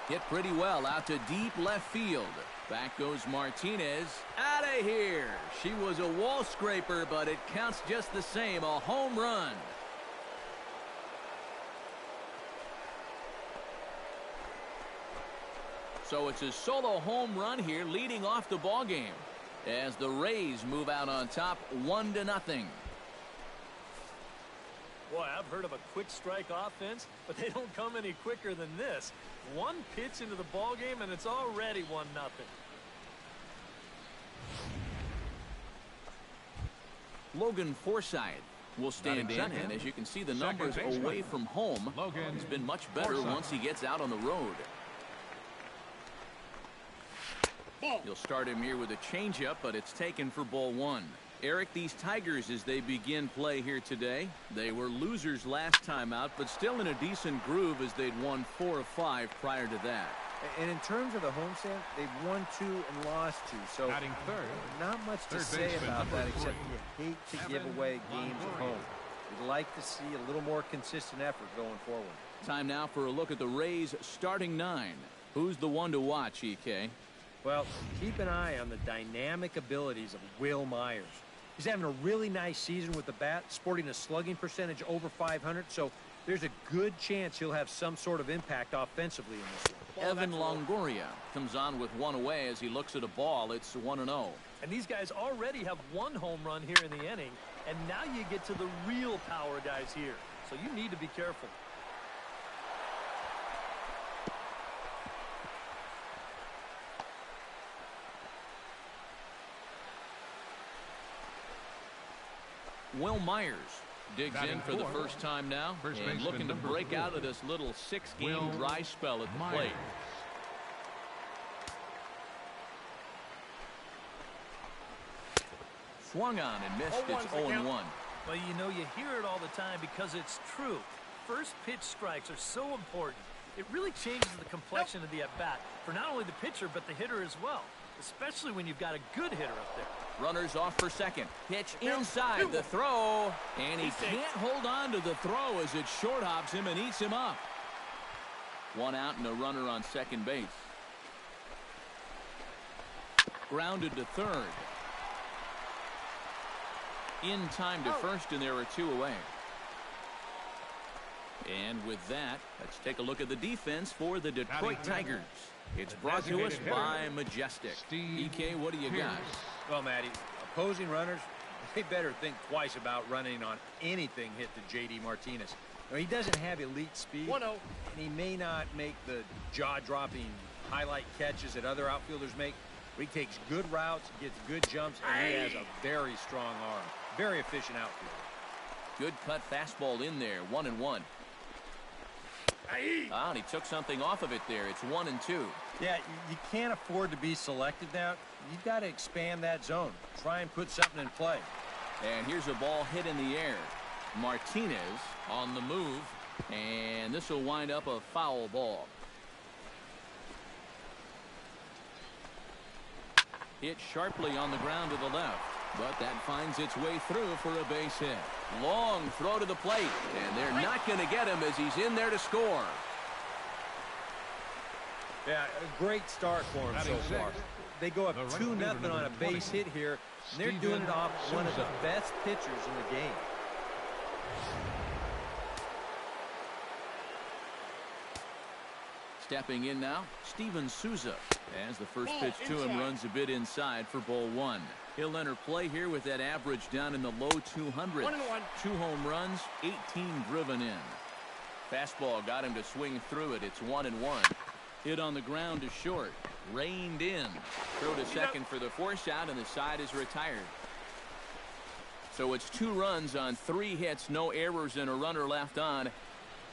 Hit pretty well out to deep left field. Back goes Martinez. Out of here. She was a wall scraper, but it counts just the same. A home run. So it's a solo home run here leading off the ball game as the Rays move out on top 1-0. Boy, I've heard of a quick strike offense, but they don't come any quicker than this. One pitch into the ball game and it's already 1-0. Logan Forsythe will stand in, and as you can see, the numbers away from home, he's been much better once he gets out on the road. You'll start him here with a changeup, but it's taken for ball one. Eric, these Tigers, as they begin play here today, they were losers last time out, but still in a decent groove as they'd won 4 of 5 prior to that. And in terms of the homestand, they've won 2 and lost 2. So not much to say about that, except you hate to give away games at home. You'd like to see a little more consistent effort going forward. Time now for a look at the Rays' starting 9. Who's the one to watch, EK? Well, keep an eye on the dynamic abilities of Will Myers. He's having a really nice season with the bat, sporting a slugging percentage over 500, so there's a good chance he'll have some sort of impact offensively in this one. Evan Longoria comes on with one away as he looks at a ball. It's 1-0. And these guys already have 1 home run here in the inning, and now you get to the real power guys here, so you need to be careful. Will Myers digs in for the first time now and looking to break out of this little 6-game dry spell at the plate. Swung on and missed. It's 0-1. Well, you know, you hear it all the time because it's true. First pitch strikes are so important. It really changes the complexion of the at-bat for not only the pitcher but the hitter as well, especially when you've got a good hitter up there. Runners off for second. Pitch inside the throw. And he can't hold on to the throw as it short hops him and eats him up. 1 out and a runner on second base. Grounded to third. In time to first, and there are 2 away. And with that, let's take a look at the defense for the Detroit Tigers. It's brought to us by Majestic. EK, what do you got? Well, Matty, opposing runners, they better think twice about running on anything hit to J.D. Martinez. Now, he doesn't have elite speed, and he may not make the jaw-dropping highlight catches that other outfielders make, but he takes good routes, gets good jumps, and he has a very strong arm. Very efficient outfielder. Good cut fastball in there, 1-1. And he took something off of it there. It's 1-2. Yeah, you can't afford to be selective now. You've got to expand that zone. Try and put something in play. And here's a ball hit in the air. Martinez on the move, and this will wind up a foul ball. Hit sharply on the ground to the left, but that finds its way through for a base hit. Long throw to the plate, and they're not going to get him as he's in there to score. Yeah, a great start for him so far. They go up 2-0 on a base hit here, and they're doing it off one of the best pitchers in the game. Stepping in now, Steven Souza, as the first pitch to him runs a bit inside for ball 1. He'll enter play here with that average down in the low 200s. 2 home runs, 18 driven in. Fastball got him to swing through it. It's 1-1. Hit on the ground to short. Reined in. Throw to second for the force out, and the side is retired. So it's 2 runs on 3 hits, no errors, and a runner left on.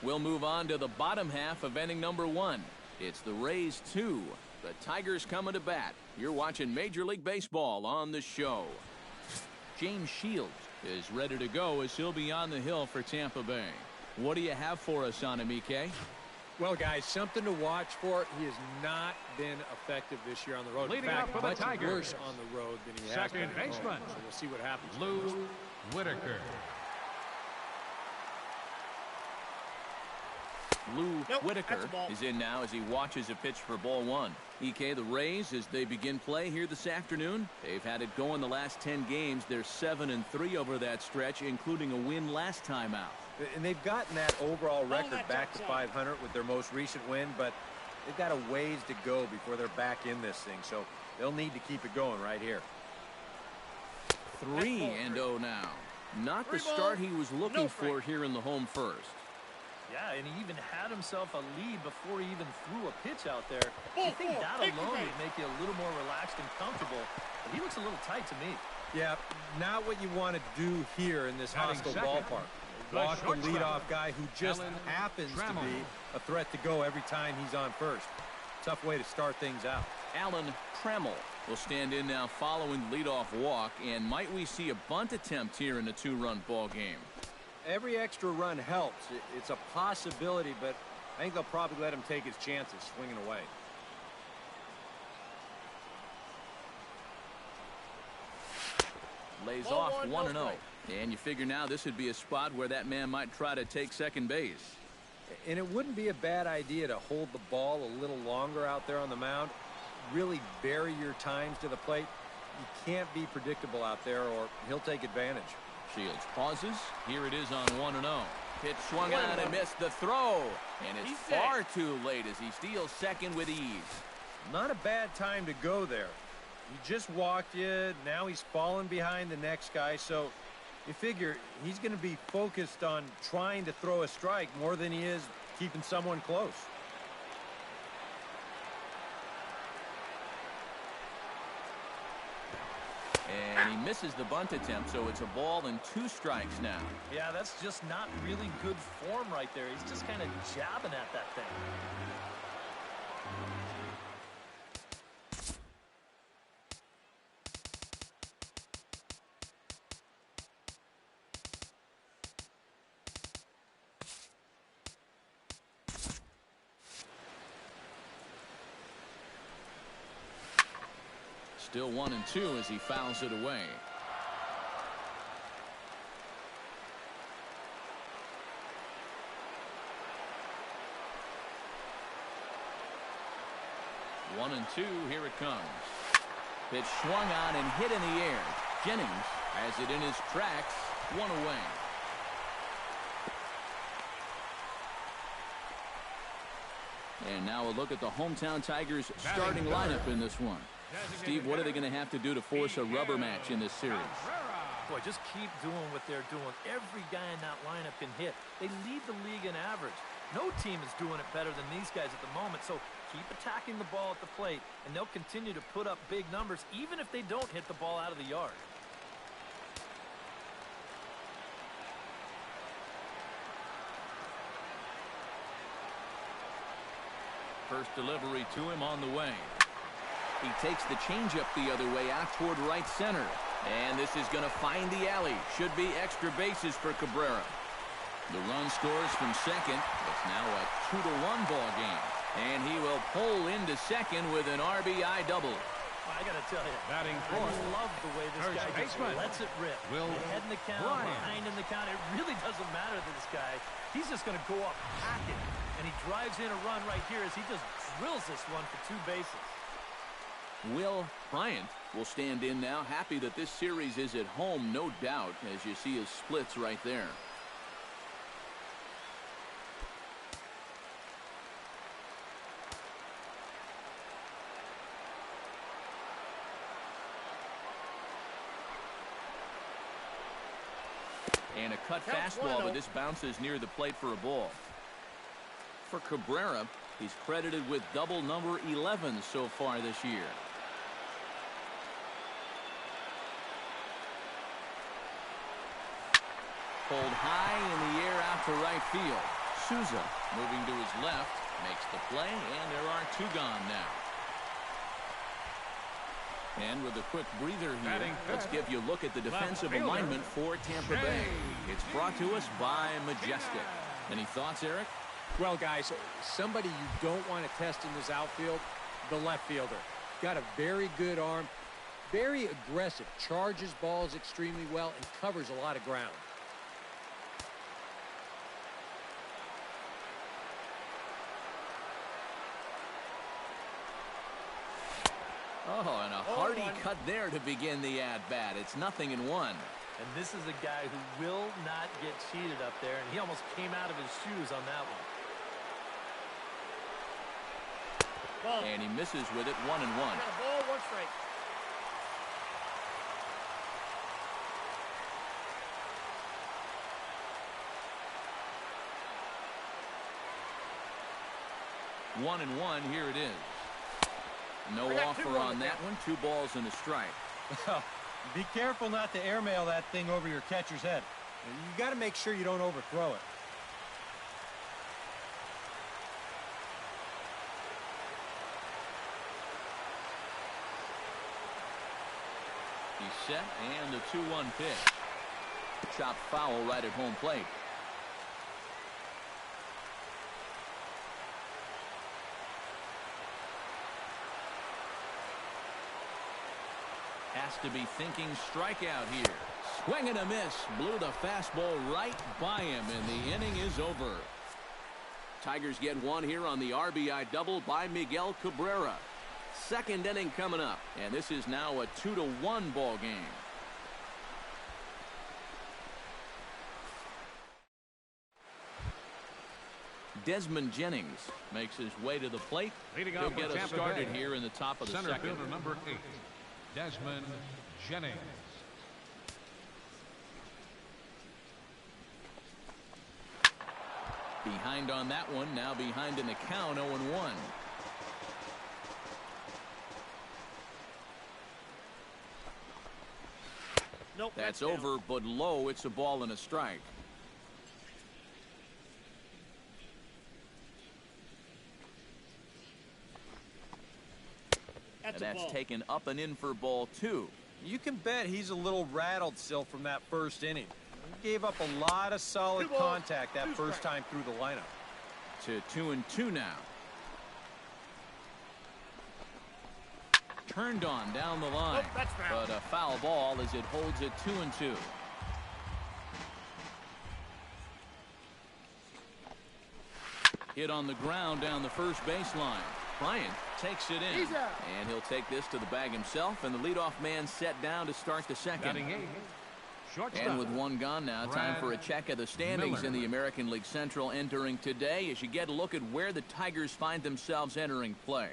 We'll move on to the bottom half of inning number 1. It's the Rays 2. The Tigers coming to bat. You're watching Major League Baseball on the show. James Shields is ready to go as he'll be on the hill for Tampa Bay. What do you have for us on him, EK? Well, guys, something to watch for. He has not been effective this year on the road. In fact, much worse on the road than he has been at home. So we'll see what happens. Lou Whitaker. Lou Whitaker is in now as he watches a pitch for ball one. EK, the Rays, as they begin play here this afternoon, they've had it going the last 10 games. They're 7-3 over that stretch, including a win last time out. And they've gotten that overall record back to 500 with their most recent win, but they've got a ways to go before they're back in this thing, so they'll need to keep it going right here. 3-0 now. Not the start he was looking for here in the home first. Yeah, and he even had himself a lead before he even threw a pitch out there. I think that alone would make you a little more relaxed and comfortable, but he looks a little tight to me. Yeah, not what you want to do here in this hostile ballpark. Walk the leadoff guy who just happens to be a threat to go every time he's on first. Tough way to start things out. Alan Trammell will stand in now following the leadoff walk, and might we see a bunt attempt here in a 2-run ball game? Every extra run helps. It's a possibility, but I think they'll probably let him take his chances swinging away. Lays off 1-0. And you figure now this would be a spot where that man might try to take second base. And it wouldn't be a bad idea to hold the ball a little longer out there on the mound. Really vary your times to the plate. You can't be predictable out there or he'll take advantage. Shields pauses. Here it is on 1-0. Pitch swung on and missed the throw. And it's far too late as he steals second with ease. Not a bad time to go there. He just walked you. Now he's falling behind the next guy. So you figure he's going to be focused on trying to throw a strike more than he is keeping someone close. And he misses the bunt attempt, so it's a ball and 2 strikes now. Yeah, that's just not really good form right there. He's just kind of jabbing at that thing. Still 1-2 as he fouls it away. One and two, here it comes. Pitch swung on and hit in the air. Jennings has it in his tracks, 1 away. And now a look at the hometown Tigers starting lineup in this one. Steve, what are they going to have to do to force a rubber match in this series? Boy, just keep doing what they're doing. Every guy in that lineup can hit. They lead the league in average. No team is doing it better than these guys at the moment, so keep attacking the ball at the plate, and they'll continue to put up big numbers, even if they don't hit the ball out of the yard. First delivery to him on the way. He takes the changeup the other way out toward right center. And this is going to find the alley. Should be extra bases for Cabrera. The run scores from second. It's now a 2-1 ball game. And he will pull into second with an RBI double. I got to tell you, I love the way this guy just lets it rip. Ahead in the count, behind in the count. It really doesn't matter to this guy. He's just going to go up packing. And he drives in a run right here as he just drills this one for 2 bases. Will Bryant will stand in now, happy that this series is at home, no doubt, as you see his splits right there. And a cut fastball, but this bounces near the plate for a ball. For Cabrera, he's credited with double number 11 so far this year. Pulled high in the air out to right field. Souza moving to his left, makes the play, and there are 2 gone now. And with a quick breather here, let's give you a look at the defensive alignment for Tampa Bay. It's brought to us by Majestic. Any thoughts, Eric? Well, guys, somebody you don't want to test in this outfield, the left fielder. Got a very good arm, very aggressive, charges balls extremely well, and covers a lot of ground. Oh, and a hearty cut there to begin the at-bat. It's 0-1. And this is a guy who will not get cheated up there, and he almost came out of his shoes on that one. Ball. And he misses with it, 1-1. Got a ball, 1 strike. One and one, here it is. No offer on that one. 2 balls and a strike. Be careful not to airmail that thing over your catcher's head. You got to make sure you don't overthrow it. He's set, and the 2-1 pitch. Chopped foul right at home plate. Has to be thinking strikeout here. Swing and a miss. Blew the fastball right by him, and the inning is over. Tigers get one here on the RBI double by Miguel Cabrera. Second inning coming up, and this is now a 2-1 ball game. Desmond Jennings makes his way to the plate. He'll get us started here in the top of the second. Center fielder number 8. Desmond Jennings. Behind on that one, now behind in the count, 0-1. Nope, that's over, but low. It's a ball and a strike. That's taken up and in for ball 2. You can bet he's a little rattled still from that first inning. He gave up a lot of solid contact that first time through the lineup. To 2-2 now. Turned on down the line, but a foul ball as it holds it 2-2. Hit on the ground down the first baseline. Bryant takes it in, and he'll take this to the bag himself, and the leadoff man set down to start the second. And with one gone now, time for a check of the standings in the American League Central entering today as you get a look at where the Tigers find themselves entering play.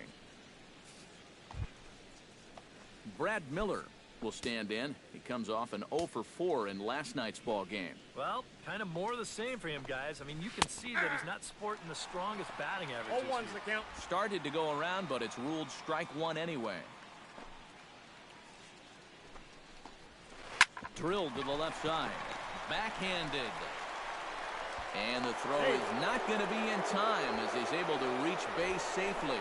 Brad Miller will stand in. He comes off an 0-for-4 in last night's ball game. Well, kind of more of the same for him, guys. I mean, you can see that he's not sporting the strongest batting average. 0-1's the count. Started to go around, but it's ruled strike one anyway. Drilled to the left side. Backhanded. And the throw is not going to be in time as he's able to reach base safely.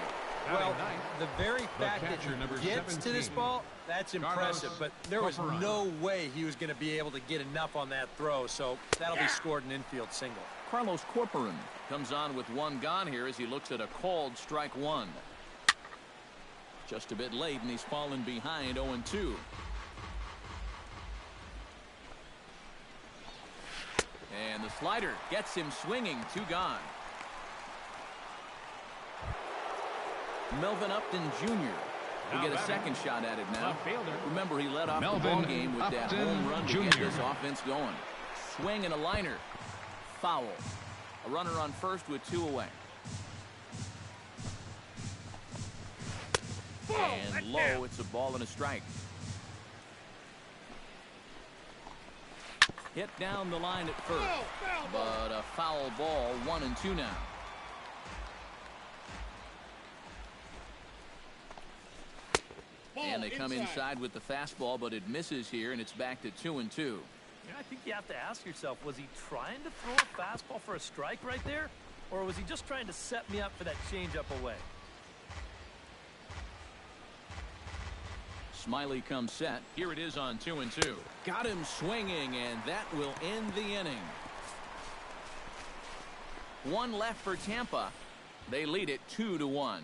Well, the very fact that he gets to this ball, that's impressive, but there was no way he was going to be able to get enough on that throw, so that'll be scored an infield single. Carlos Corporan comes on with one gone here as he looks at a called strike one. Just a bit late, and he's fallen behind 0-2. And the slider gets him swinging, 2 gone. Melvin Upton Jr. will get a second shot at it now. Remember, he led off the ball game with that home run to get this offense going. Swing and a liner. Foul. A runner on first with 2 away. And low, it's a ball and a strike. Hit down the line at first, but a foul ball, 1-2 now. And they come inside with the fastball, but it misses here, and it's back to 2-2. Yeah, I think you have to ask yourself, was he trying to throw a fastball for a strike right there? Or was he just trying to set me up for that changeup away? Smiley comes set. Here it is on 2-2. Got him swinging, and that will end the inning. 1 left for Tampa. They lead it 2-1.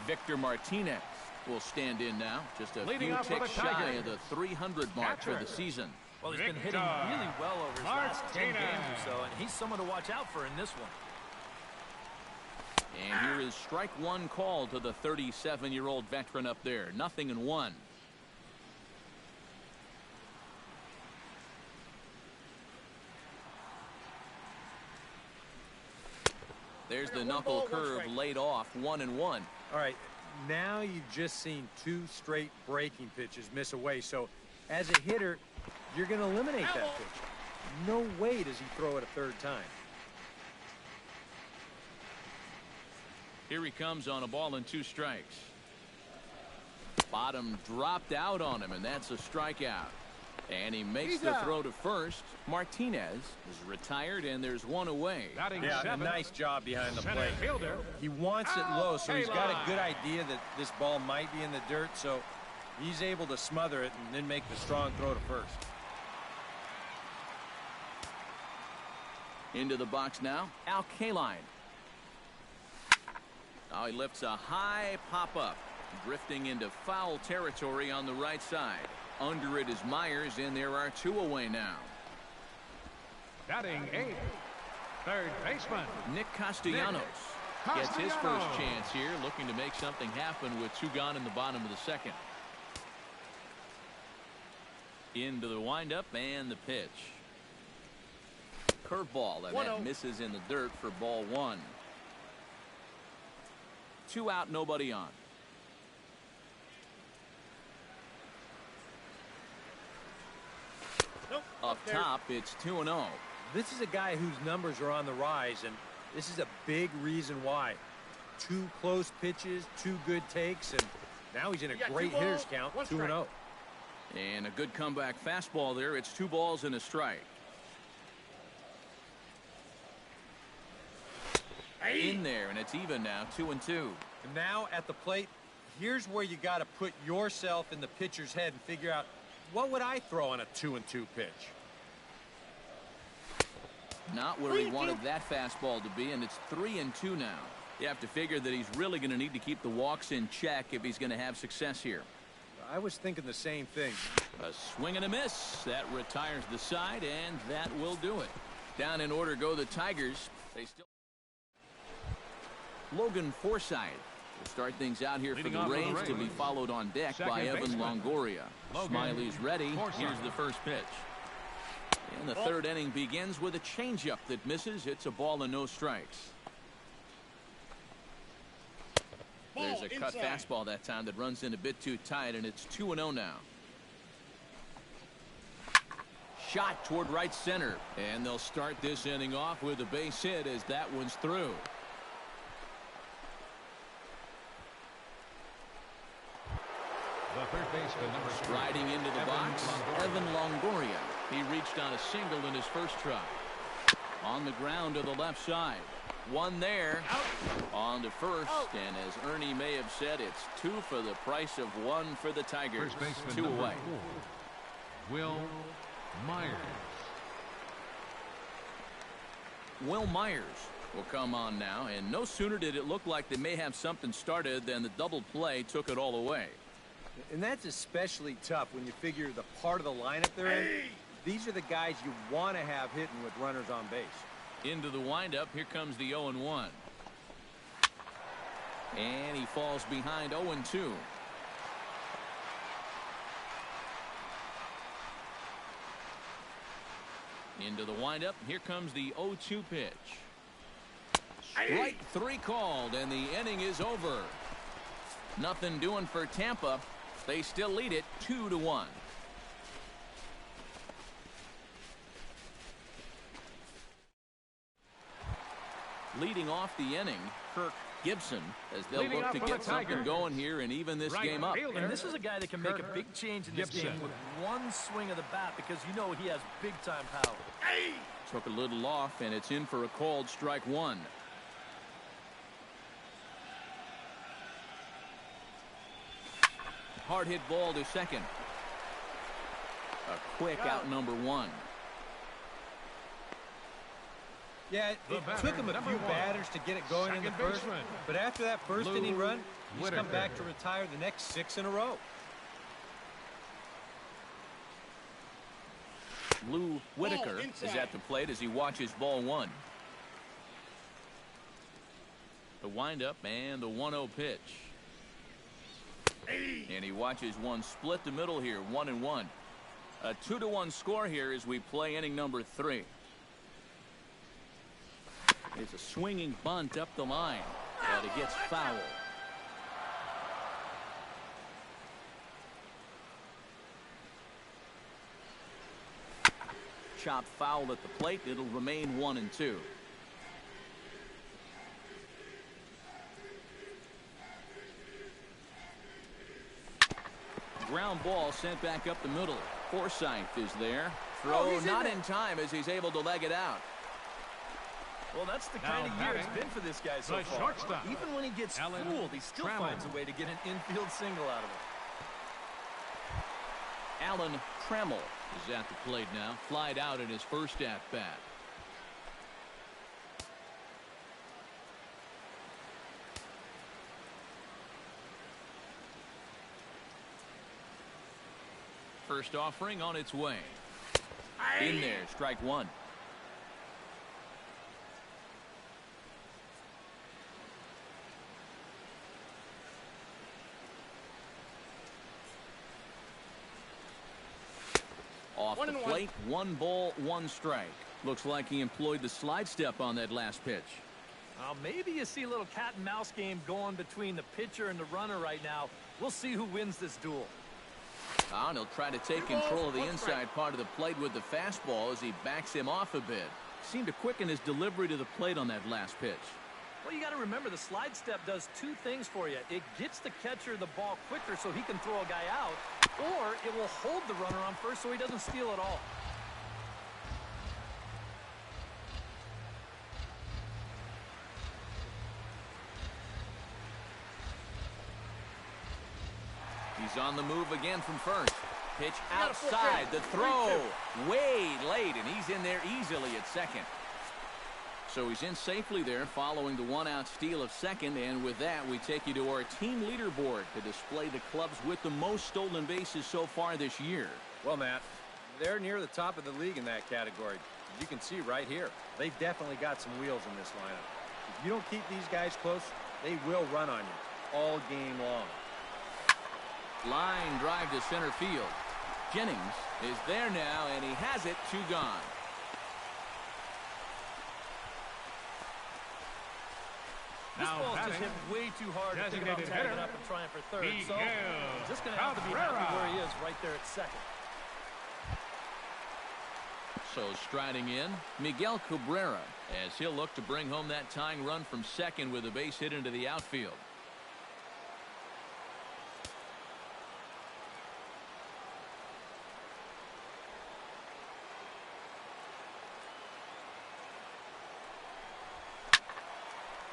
Victor Martinez will stand in now. Just a few ticks shy of the 300 mark for the season. Well, he's been hitting really well over his last 10 games or so, and he's someone to watch out for in this one. And here is strike one call to the 37-year-old veteran up there. 0-1. There's the knuckle curve laid off. 1-1. All right, now you've just seen 2 straight breaking pitches miss away. So as a hitter, you're going to eliminate that pitch. No way does he throw it a third time. Here he comes on a ball and 2 strikes. Bottom dropped out on him, and that's a strikeout. And he makes the throw to first. Martinez is retired, and there's 1 away. Yeah, nice job behind the plate. He wants it low, so he's got a good idea that this ball might be in the dirt, so he's able to smother it and then make the strong throw to first. Into the box now, Al Kaline. Now he lifts a high pop-up, drifting into foul territory on the right side. Under it is Myers, and there are 2 away now. Batting 8th, third baseman Nick Castellanos gets his first chance here, looking to make something happen with 2 gone in the bottom of the second. Into the windup and the pitch. Curveball, and that misses in the dirt for ball 1. 2 out, nobody on. Up top, it's 2-0. This is a guy whose numbers are on the rise, and this is a big reason why. 2 close pitches, 2 good takes, and now he's in a great hitter's count, 2-0. And a good comeback fastball there. It's 2 balls and a strike. In there, and it's even now, 2-2. And now at the plate, here's where you got to put yourself in the pitcher's head and figure out, what would I throw on a 2-2 pitch? Not where he wanted that fastball to be, and it's 3-2 now. You have to figure that he's really going to need to keep the walks in check if he's going to have success here. I was thinking the same thing. A swing and a miss. That retires the side, and that will do it. Down in order go the Tigers. They still. Logan Forsythe will start things out here for the Rays, to be followed on deck by Evan Longoria. Smiley's ready. Here's the first pitch. And the third inning begins with a changeup that misses. It's a ball and no strikes. There's a cut fastball that time that runs in a bit too tight, and it's 2-0 now. Shot toward right center, and they'll start this inning off with a base hit as that one's through. The third baseman, number 3. Riding into the box, Evan Longoria. He reached on a single in his first try. On the ground to the left side. 1 there. On to first, and as Ernie may have said, it's 2 for the price of 1 for the Tigers. First baseman, 2 number away. 4, Will Myers. Will Myers will come on now, and no sooner did it look like they may have something started than the double play took it all away. And that's especially tough when you figure the part of the lineup they're in. These are the guys you want to have hitting with runners on base. Into the windup, here comes the 0-1. And he falls behind 0-2. Into the windup, here comes the 0-2 pitch. Strike 3 called, and the inning is over. Nothing doing for Tampa. They still lead it 2-1. Leading off the inning, Kirk Gibson, as they'll look to get something going here and even this game up. And this is a guy that can make a big change in this game with 1 swing of the bat, because you know he has big-time power. Took a little off, and it's in for a called strike 1. Hard hit ball to second. A quick out number 1. Yeah, it took him a few batters to get it going in the first, but after that first inning run, he's come back to retire the next 6 in a row. Lou Whitaker is at the plate as he watches ball 1. The windup and the 1-0 pitch. And he watches one split the middle here, 1-1. A 2-1 score here as we play inning number 3. It's a swinging bunt up the line, but it gets foul. Chop foul at the plate. It'll remain 1-2. Ground ball sent back up the middle. Forsythe is there. Throw not in time as he's able to leg it out. Well, that's the kind of year it's been for this guy so far. Even when he gets fooled, he still finds a way to get an infield single out of it. Alan Trammell is at the plate now. Flied out in his first at-bat. First offering on its way. In there, strike one. Off the plate, 1 ball, 1 strike. Looks like he employed the slide step on that last pitch. Maybe you see a little cat and mouse game going between the pitcher and the runner right now. We'll see who wins this duel. And he'll try to take control of the inside part of the plate with the fastball as he backs him off a bit. Seemed to quicken his delivery to the plate on that last pitch. Well, you got to remember the slide step does 2 things for you. It gets the catcher the ball quicker so he can throw a guy out, or it will hold the runner on first so he doesn't steal it all. He's on the move again from first. Pitch outside. The throw way late, and he's in there easily at second. So he's in safely there following the 1-out steal of second. And with that, we take you to our team leaderboard to display the clubs with the most stolen bases so far this year. Well, Matt, they're near the top of the league in that category. As you can see right here, they've definitely got some wheels in this lineup. If you don't keep these guys close, they will run on you all game long. Line drive to center field. Jennings is there now, and he has it. 2 gone. This ball's just hit way too hard to think about tagging up and trying for third. So he's just going to have to be happy where he is right there at second. So striding in, Miguel Cabrera, as he'll look to bring home that tying run from second with a base hit into the outfield.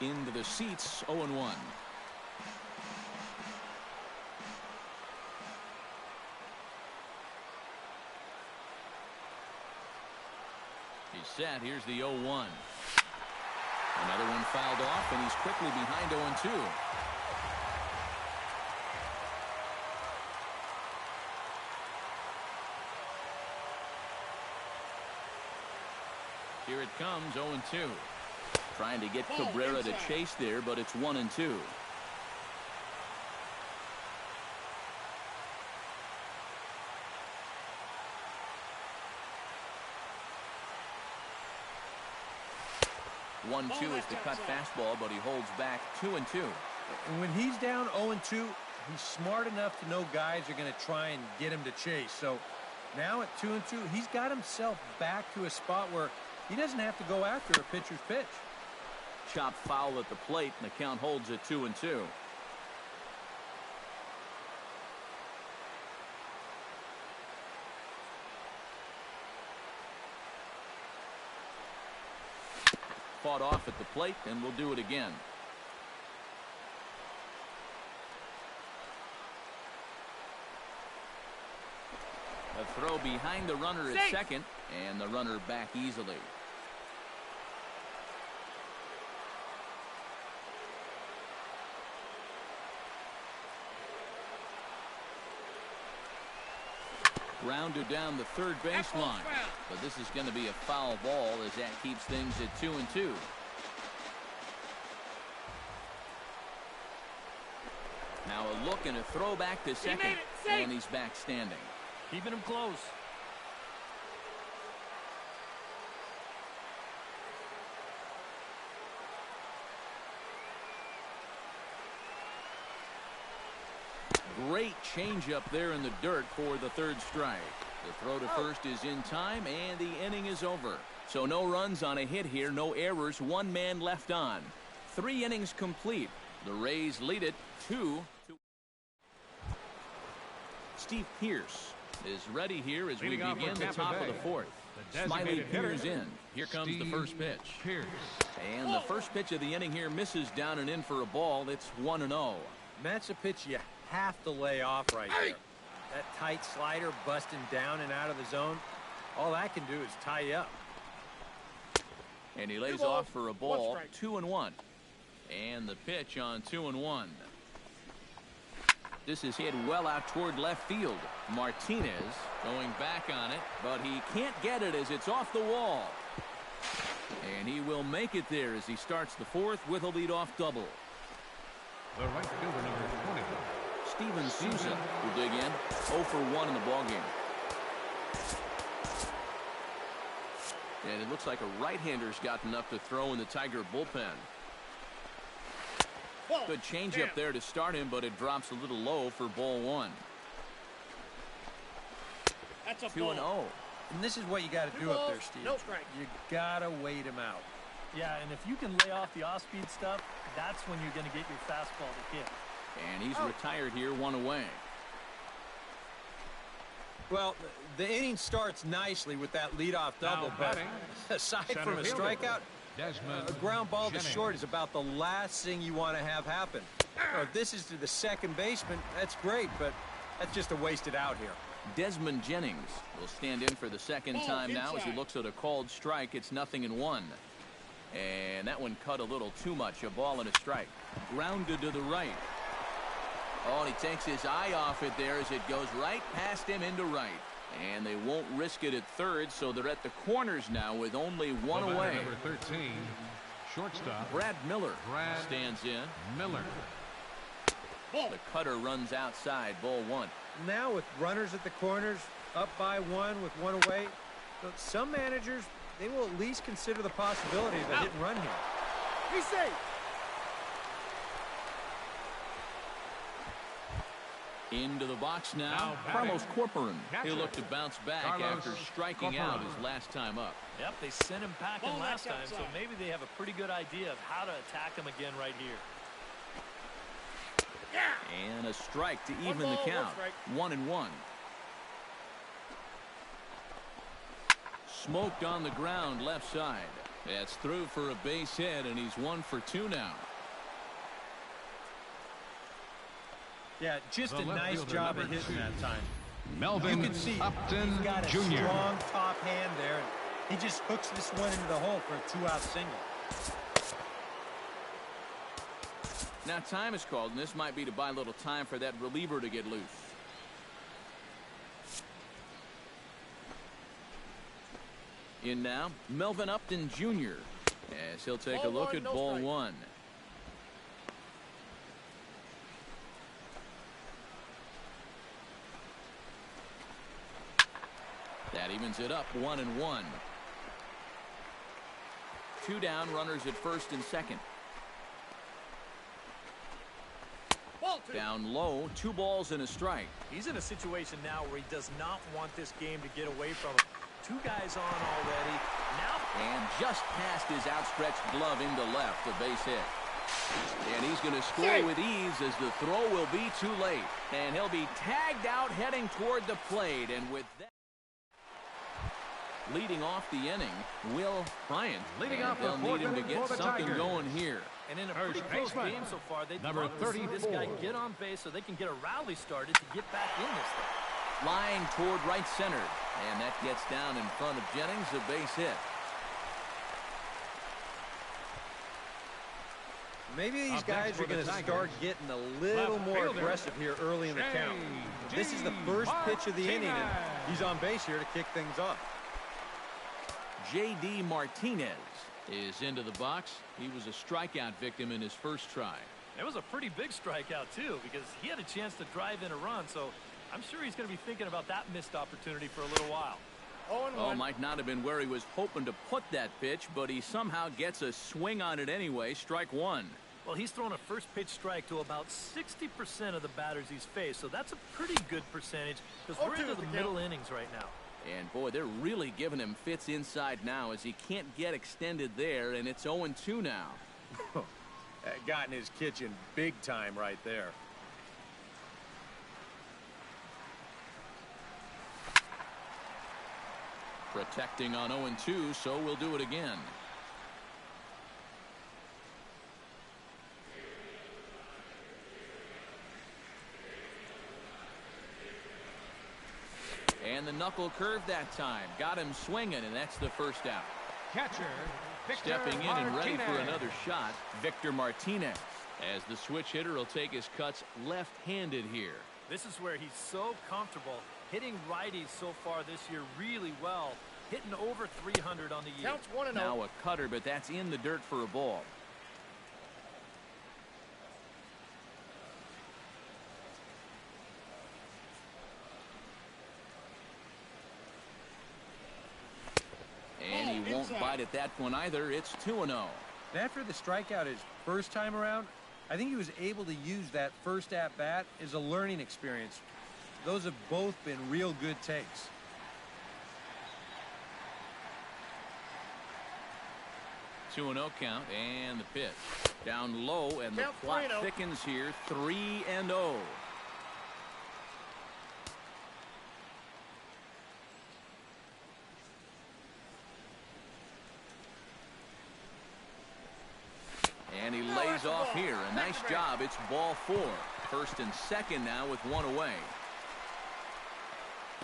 Into the seats, 0-1. He's set. Here's the 0-1. Another one fouled off, and he's quickly behind 0-2. Here it comes, 0-2. Trying to get Cabrera to chase there, but it's 1-2. One two is the cut fastball, but he holds back 2-2. And when he's down 0-2, he's smart enough to know guys are going to try and get him to chase. So now at 2-2, he's got himself back to a spot where he doesn't have to go after a pitcher's pitch. Chop foul at the plate, and the count holds at 2-2. Fought off at the plate, and we'll do it again. A throw behind the runner at second, and the runner back easily. Rounded down the third baseline, but this is going to be a foul ball as that keeps things at 2-2. Now a look and a throw back to second. And he's back standing. Keeping him close. Great changeup there in the dirt for the third strike. The throw to first is in time, and the inning is over. So no runs on a hit here, no errors, one man left on. 3 innings complete. The Rays lead it 2-2. Steve Pearce is ready here as we begin the top of the fourth. Smiley peers in. Here comes the first pitch. And the first pitch of the inning here misses down and in for a ball. It's 1-0. That's a pitch you have to lay off right there. That tight slider busting down and out of the zone. All that can do is tie you up. And he lays off for a ball. 2-1. And the pitch on 2-1. This is hit well out toward left field. Martinez going back on it, but he can't get it as it's off the wall. And he will make it there as he starts the fourth with a leadoff double. The right fielder, number 20. Steven Souza will dig in. 0 for 1 in the ballgame. And it looks like a right-hander's gotten up to throw in the Tiger bullpen. Good changeup there to start him, but it drops a little low for ball 1. That's a 2-0. And this is what you got to do up there, Steve. No strike. You got to wait him out. Yeah, and if you can lay off the off-speed stuff, that's when you're going to get your fastball to hit. And he's retired here, 1 away. Well, the inning starts nicely with that leadoff double, Now but batting, aside center from a fielder, strikeout, Desmond a ground ball to Jennings. short is about the last thing you want to have happen. If this is to the second baseman, that's great, but that's just a wasted out here. Desmond Jennings will stand in for the second time now as he looks at a called strike. It's 0-1. And that one cut a little too much. A ball and a strike. Grounded to the right. Oh, and he takes his eye off it there as it goes right past him into right. And they won't risk it at third, so they're at the corners now with only 1 The batter, away. number 13, shortstop. Brad Miller Brad stands in. Miller. The cutter runs outside, ball 1. Now with runners at the corners, up by 1 with 1 away, some managers, they will at least consider the possibility of a hit and run here. Be safe. Into the box now, Now batting. Carlos Corporan. Catcher. He'll look to bounce back Carlos after striking out Corporan. his last time up. Yep, they sent him packing Ball last time, knocked so outside. maybe they have a pretty good idea of how to attack him again right here. And a strike to even ball, the count. 1-1. Smoked on the ground left side. That's through for a base hit, and he's 1 for 2 now. Yeah, just The a left nice fielder, job of number hitting 2. that time. Melvin You can see Upton he's got a Jr. strong top hand there. And he just hooks this one into the hole for a 2-out single. Now time is called, and this might be to buy a little time for that reliever to get loose. In now, Melvin Upton Jr. as he'll take a Ball look 1, at no ball strike. 1. That evens it up, 1-1. 2 down, runners at first and second. Ball 2. Down low, 2 balls and a strike. He's in a situation now where he does not want this game to get away from him. 2 guys on already. Now, And just past his outstretched glove into left, a base hit. And he's going to score with ease as the throw will be too late. And he'll be tagged out heading toward the plate. And with that, leading off the inning, Will Bryant. Leading And off the they'll need fourth him to inning get for the something Tigers. going here. and in a First pretty close baseman, game so far, they'd number love to see this guy 34. get on base so they can get a rally started to get back in this thing. Flying toward right center. And that gets down in front of Jennings, a base hit. Maybe these Up guys next for are going the to Tigers. start getting a little Left more fielder, aggressive here early in the count. This is the first pitch of the inning, and he's on base here to kick things off. J.D. Martinez is into the box. He was a strikeout victim in his first try. It was a pretty big strikeout, too, because he had a chance to drive in a run, so I'm sure he's going to be thinking about that missed opportunity for a little while. Oh, might not have been where he was hoping to put that pitch, but he somehow gets a swing on it anyway. Strike one. Well, he's thrown a first pitch strike to about 60% of the batters he's faced, so that's a pretty good percentage because we're into the middle innings right now. And, boy, they're really giving him fits inside now as he can't get extended there, and it's 0-2 now. That got in his kitchen big time right there. Protecting on 0-2, so we'll do it again. And the knuckle curve that time. Got him swinging, and that's the first out. Catcher, Victor Stepping in Martinez. and ready for another shot, Victor Martinez. As the switch hitter will take his cuts left-handed here. This is where he's so comfortable hitting righties so far this year really well, hitting over 300 on the year. Counts 1-0. Now a cutter, but that's in the dirt for a ball. And he won't bite at that one either. It's 2-0. After the strikeout his first time around, I think he was able to use that first at-bat as a learning experience. Those have both been real good takes. Two 2-0 count, and the pitch. Down low, and the clock thickens here. 3-0. And he lays off here. A nice job. It's ball 4. First and second now with one away.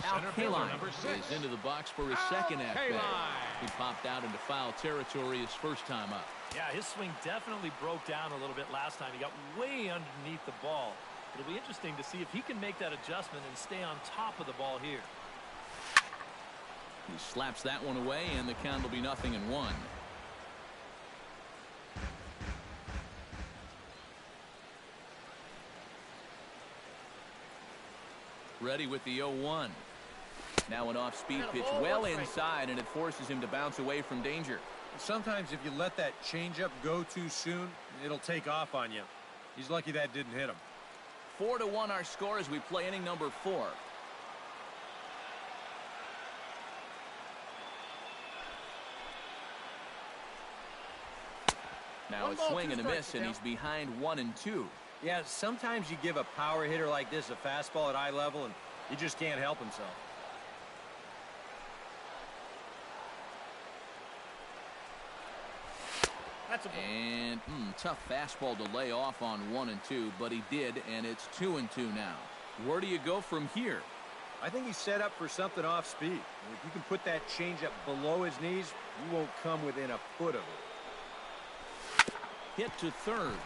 Al Kaline is into the box for his second at-bat. He popped out into foul territory his first time up. Yeah, his swing definitely broke down a little bit last time. He got way underneath the ball. It'll be interesting to see if he can make that adjustment and stay on top of the ball here. He slaps that one away, and the count will be 0-1. Ready with the 0-1. Now an off-speed pitch well inside, and it forces him to bounce away from danger. Sometimes if you let that changeup go too soon, it'll take off on you. He's lucky that didn't hit him. 4-1 our score as we play inning number 4. Now a swing and a miss, and he's behind 1-2. Yeah, sometimes you give a power hitter like this a fastball at eye level, and he just can't help himself. That's a ball. And tough fastball to lay off on 1-2, but he did, and it's 2-2 now. Where do you go from here? I think he's set up for something off speed. If you can put that changeup below his knees, you won't come within a foot of it. Hit to third.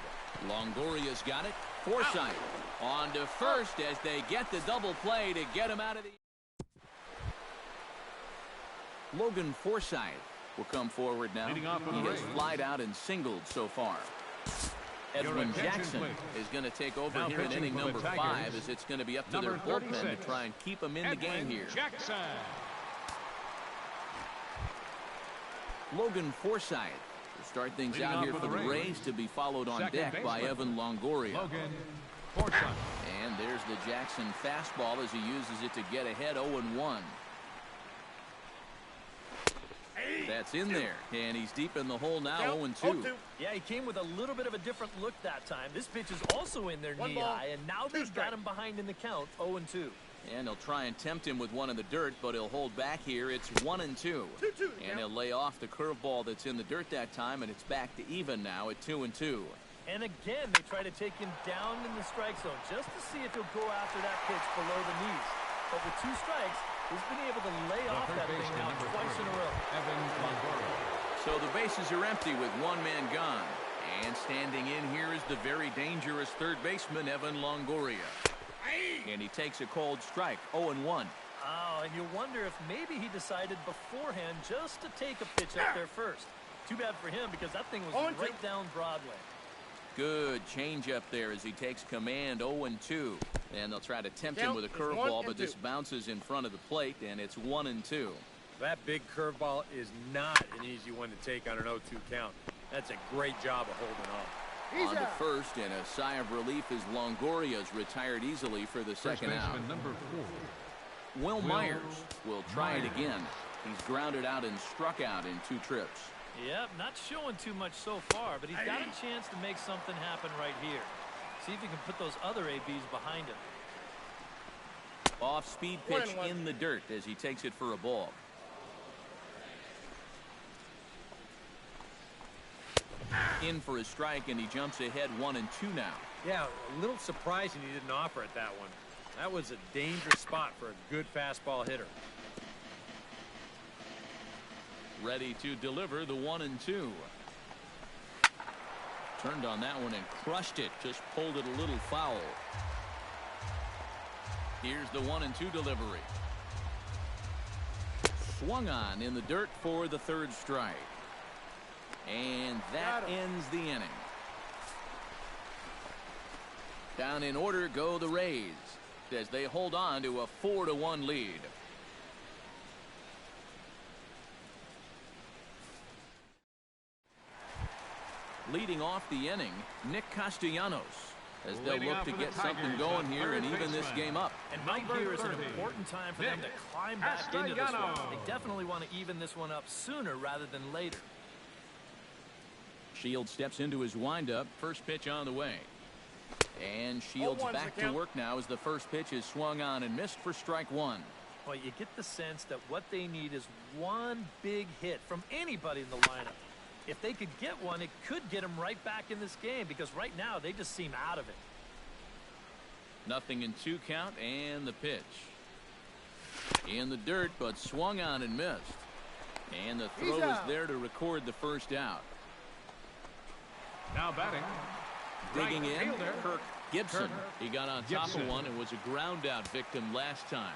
Longoria's got it. Forsythe on to first as they get the double play to get him out of the... Logan Forsythe will come forward now. He has flied out and singled so far. Edwin Jackson is going to take over now here in inning number Tigers, 5 as it's going to be up to their bullpen to try and keep him in the game here. Jackson. Logan Forsythe will start things Leading out here off for for the the Rays Rays, to be followed on second deck by baseman, Evan Longoria. Logan Forsythe. And there's the Jackson fastball as he uses it to get ahead 0-1. That's in there, and he's deep in the hole now, 0-2. Yeah, he came with a little bit of a different look that time. This pitch is also in there knee-high, and now they've got him behind in the count, 0-2. And they'll try and tempt him with one in the dirt, but he'll hold back here. It's 1-2. And he'll lay off the curveball that's in the dirt that time, and it's back to even now at 2-2. And again, they try to take him down in the strike zone just to see if he'll go after that pitch below the knees. But with 2 strikes, he's been able to lay off that thing now twice in a row. Evan Longoria. So the bases are empty with one man gone. And standing in here is the very dangerous third baseman, Evan Longoria. And he takes a cold strike, 0-1. Oh, and you wonder if maybe he decided beforehand just to take a pitch up there first. Too bad for him because that thing was right down Broadway. Good changeup there as he takes command. 0-2. And they'll try to tempt him with a curveball, but this bounces in front of the plate, and it's 1-2. That big curveball is not an easy one to take on an 0-2 count. That's a great job of holding off. On to first, and a sigh of relief as Longoria's retired easily for the second out. Number 4. Will Myers will try it again. He's grounded out and struck out in 2 trips. Yep, not showing too much so far, but he's got a chance to make something happen right here. See if he can put those other ABs behind him. Off-speed pitch in the dirt as he takes it for a ball. In for a strike, and he jumps ahead 1-2 now. Yeah, a little surprising he didn't offer at that one. That was a dangerous spot for a good fastball hitter. Ready to deliver the 1-2. Turned on that one and crushed it. Just pulled it a little foul. Here's the 1-2 delivery. Swung on in the dirt for the 3rd strike. And that ends the inning. Down in order go the Rays as they hold on to a 4-1 lead. Leading off the inning, Nick Castellanos, as they'll look to get something going here and even this game up. And right here is an important time for them to climb back into this one. They definitely want to even this one up sooner rather than later. Shields steps into his windup. First pitch on the way. And Shields back to work now as the first pitch is swung on and missed for strike 1. Well, you get the sense that what they need is one big hit from anybody in the lineup. If they could get one, it could get them right back in this game because right now they just seem out of it. 0-2 count and the pitch. In the dirt, but swung on and missed. And the throw is there to record the first out. Now batting. Digging in, fielder, Kirk Gibson. He got on top of one and was a ground out victim last time.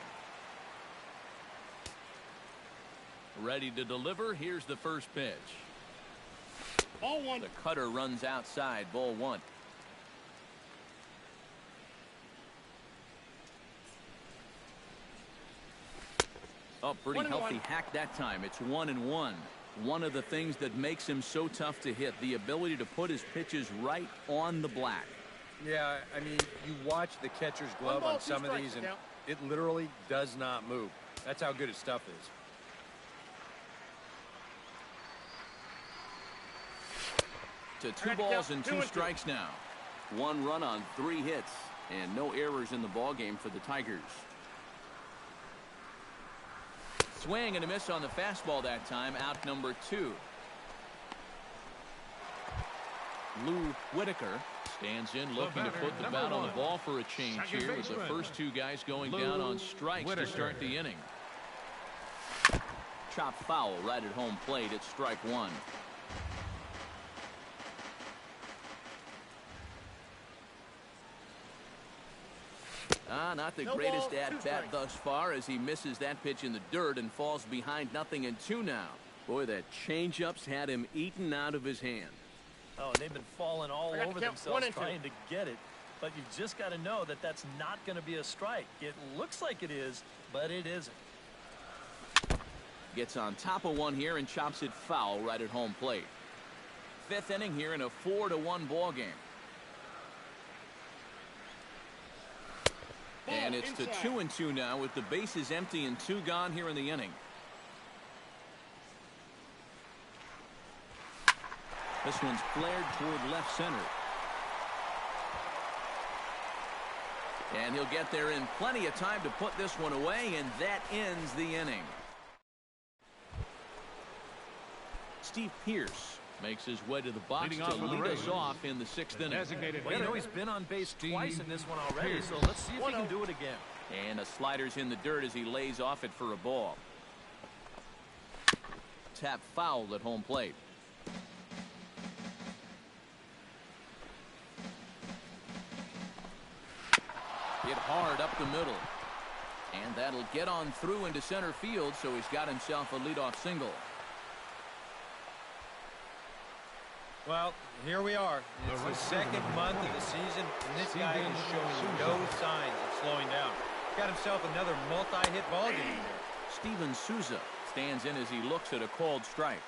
Ready to deliver. Here's the first pitch. Ball 1. The cutter runs outside. Ball 1. Oh, pretty healthy hack that time. It's 1-1. One of the things that makes him so tough to hit, the ability to put his pitches right on the black. Yeah, I mean, you watch the catcher's glove on some of these, and it literally does not move. That's how good his stuff is. To 2 balls and 2 strikes now. 1 run on 3 hits, and no errors in the ballgame for the Tigers. Swing and a miss on the fastball that time. Out number 2. Lou Whitaker stands in looking to put the bat on the ball for a change here with the first 2 guys going down on strikes to start the inning. Chopped foul right at home plate. It's strike 1. Not the greatest at-bat thus far as he misses that pitch in the dirt and falls behind 0-2 now. Boy, that changeup's had him eaten out of his hand. Oh, they've been falling all over themselves trying to get it. But you've just got to know that that's not going to be a strike. It looks like it is, but it isn't. Gets on top of one here and chops it foul right at home plate. 5th inning here in a 4-1 ball game. And it's to 2-2 now with the bases empty and 2 gone here in the inning. This one's flared toward left center. And he'll get there in plenty of time to put this one away, and that ends the inning. Steve Pearce makes his way to the box to lead us off in the 6th inning. Well, you know, he's been on base twice in this one already, so let's see if he can do it again. And a slider's in the dirt as he lays off it for a ball. Tap foul at home plate. Hit hard up the middle. And that'll get on through into center field, so he's got himself a leadoff single. Well, here we are. It's the second month of the season, and this guy is showing no signs of slowing down. Got himself another multi-hit ball game there. Steven Souza stands in as he looks at a called strike.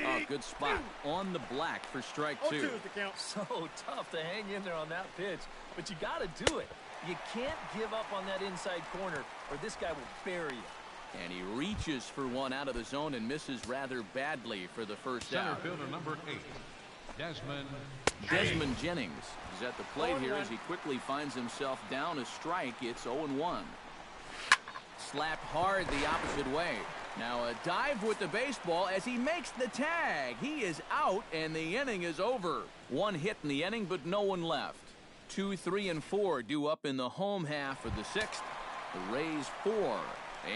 Oh, good spot on the black for strike 2. 0-2 is the count. So tough to hang in there on that pitch, but you got to do it. You can't give up on that inside corner, or this guy will bury you. And he reaches for one out of the zone and misses rather badly for the first Center out. fielder number 8, Desmond Jennings is at the plate here as he quickly finds himself down a strike. It's 0-1. Slapped hard the opposite way. Now a dive with the baseball as he makes the tag. He is out and the inning is over. One hit in the inning, but no one left. 2, 3, and 4 due up in the home half of the 6th. The Rays 4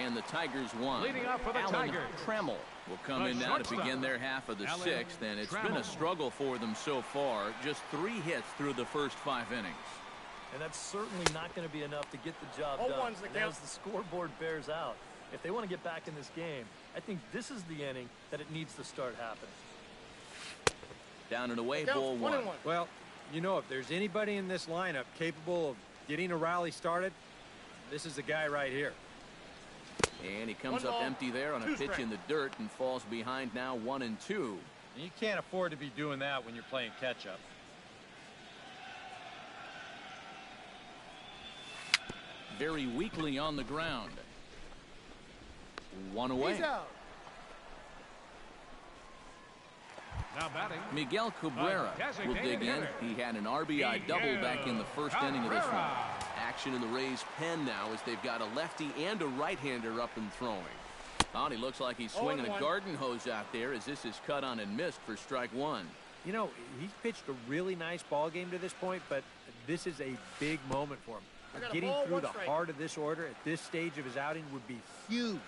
and the Tigers 1. Leading off for the Alan Tigers, Trammell will come the in now to shortstop, begin their half of the Alan 6th, and it's been a Trammell. struggle for them so far. Just 3 hits through the first 5 innings. And that's certainly not going to be enough to get the job 0-1's done. the And count. as the scoreboard bears out, if they want to get back in this game, I think this is the inning that it needs to start happening. Down and away, The count's ball 1-1. 1. Well, you know, if there's anybody in this lineup capable of getting a rally started, this is the guy right here. And he comes 1 up ball, empty there on a 2 pitch strikes. in the dirt and falls behind now 1-2. And you can't afford to be doing that when you're playing catch-up. Very weakly on the ground. 1 away. He's out. now batting, Miguel Cabrera will dig in. He had an RBI double back in the first inning of this one. Action in the Rays' pen now as they've got a lefty and a right-hander up and throwing. Oh, and he looks like he's swinging a 0-1. garden hose out there as this is cut on and missed for strike 1. You know, he's pitched a really nice ball game to this point, but this is a big moment for him. I got a Getting ball, through 1 the strike. heart of this order at this stage of his outing would be huge.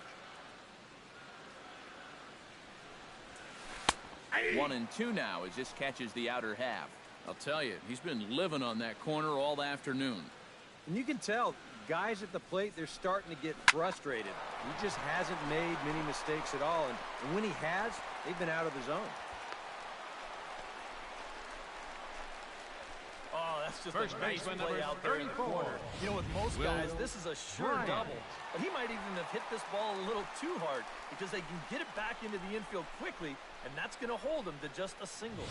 1-2 now as this catches the outer half. I'll tell you, he's been living on that corner all afternoon. And you can tell, guys at the plate, they're starting to get frustrated. He just hasn't made many mistakes at all, and when he has, they've been out of the zone. Oh, that's just First a nice baseman, play number out there in the 34. corner. You know, with most Will guys, this is a sure Bryant. double. But he might even have hit this ball a little too hard because they can get it back into the infield quickly, and that's going to hold them to just a single.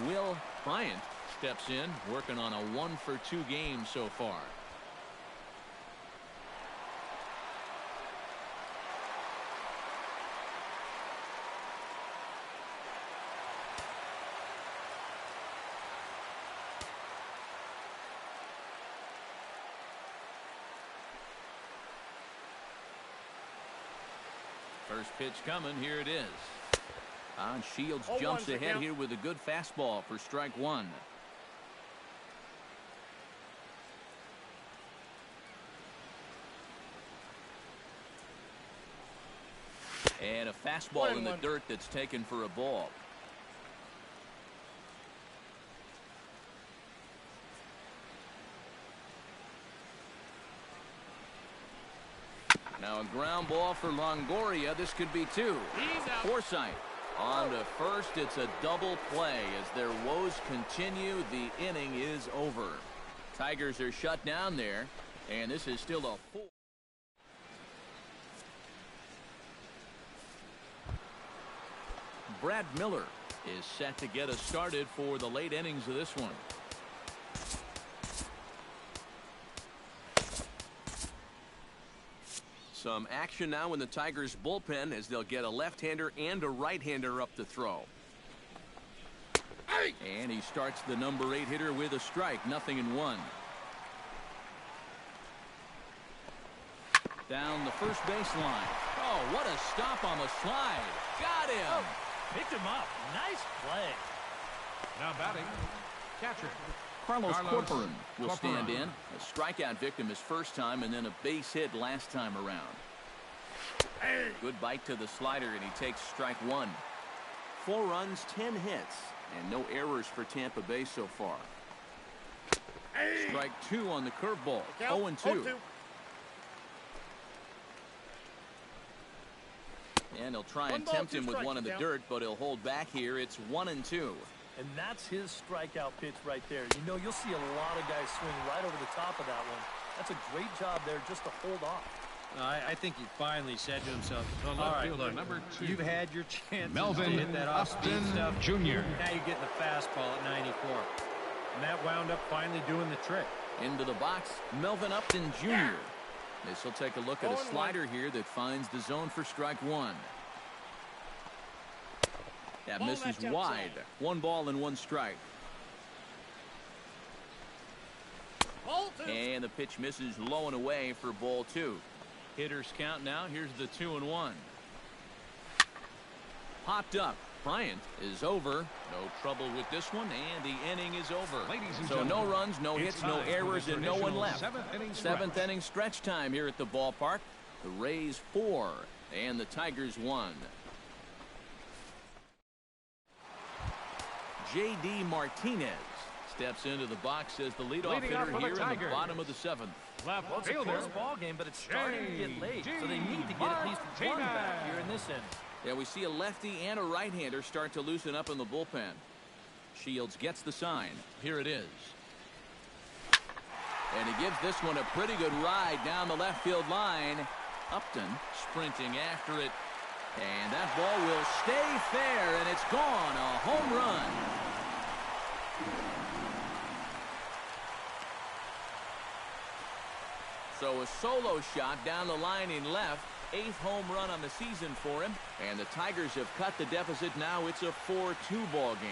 Will Bryant steps in, working on a 1-for-2 game so far. First pitch coming. Here it is. Shields 0-1's jumps the ahead count. here with a good fastball for strike 1. And a fastball in the 1-1. dirt that's taken for a ball. Now a ground ball for Longoria. This could be 2. He's out. Forsythe on to first. It's a double play as their woes continue. The inning is over. Tigers are shut down there, and this is still a 4. Brad Miller is set to get us started for the late innings of this one. Some action now in the Tigers bullpen as they'll get a left-hander and a right-hander up to throw. And he starts the number 8 hitter with a strike. 0-1. Down the first baseline. Oh, what a stop on the slide. Got him. Picked him up. Nice play. now batting, catcher. Carlos Carlos Corcoran will stand Corcoran. in. A strikeout victim his first time and then a base hit last time around. Good bite to the slider and he takes strike 1. 4 runs, 10 hits, and no errors for Tampa Bay so far. Strike 2 on the curveball. Count, 0-2. 0-2. And he'll try and tempt him with one in the dirt, but he'll hold back here. It's 1-2. And that's his strikeout pitch right there. You know, you'll see a lot of guys swing right over the top of that one. That's a great job there just to hold off. I think he finally said to himself, all left right, fielder, look, number 2. you've had your chance Melvin to hit that off-speed Upton stuff. Jr. Now you're getting the fastball at 94. And that wound up finally doing the trick. Into the box, Melvin Upton Jr. This will take a look at a slider here that finds the zone for strike one. That misses wide. 1 ball and 1 strike. And the pitch misses low and away for ball 2. Hitters count now. Here's the 2-1. Popped up. Bryant is over. No trouble with this one, and the inning is over. So no runs, no hits, no errors, and no one left. Seventh inning stretch time here at the ballpark. The Rays 4 and the Tigers 1. J.D. Martinez steps into the box as the leadoff hitter here in the bottom of the 7th. Well, it's a close ball game, but it's starting to get late, so they need to get at least one back here in this inning. Yeah, we see a lefty and a right-hander start to loosen up in the bullpen. Shields gets the sign. Here it is. And he gives this one a pretty good ride down the left field line. Upton sprinting after it. And that ball will stay fair, and it's gone. A home run. So a solo shot down the line in left. 8th home run on the season for him. And the Tigers have cut the deficit. Now it's a 4-2 ball game.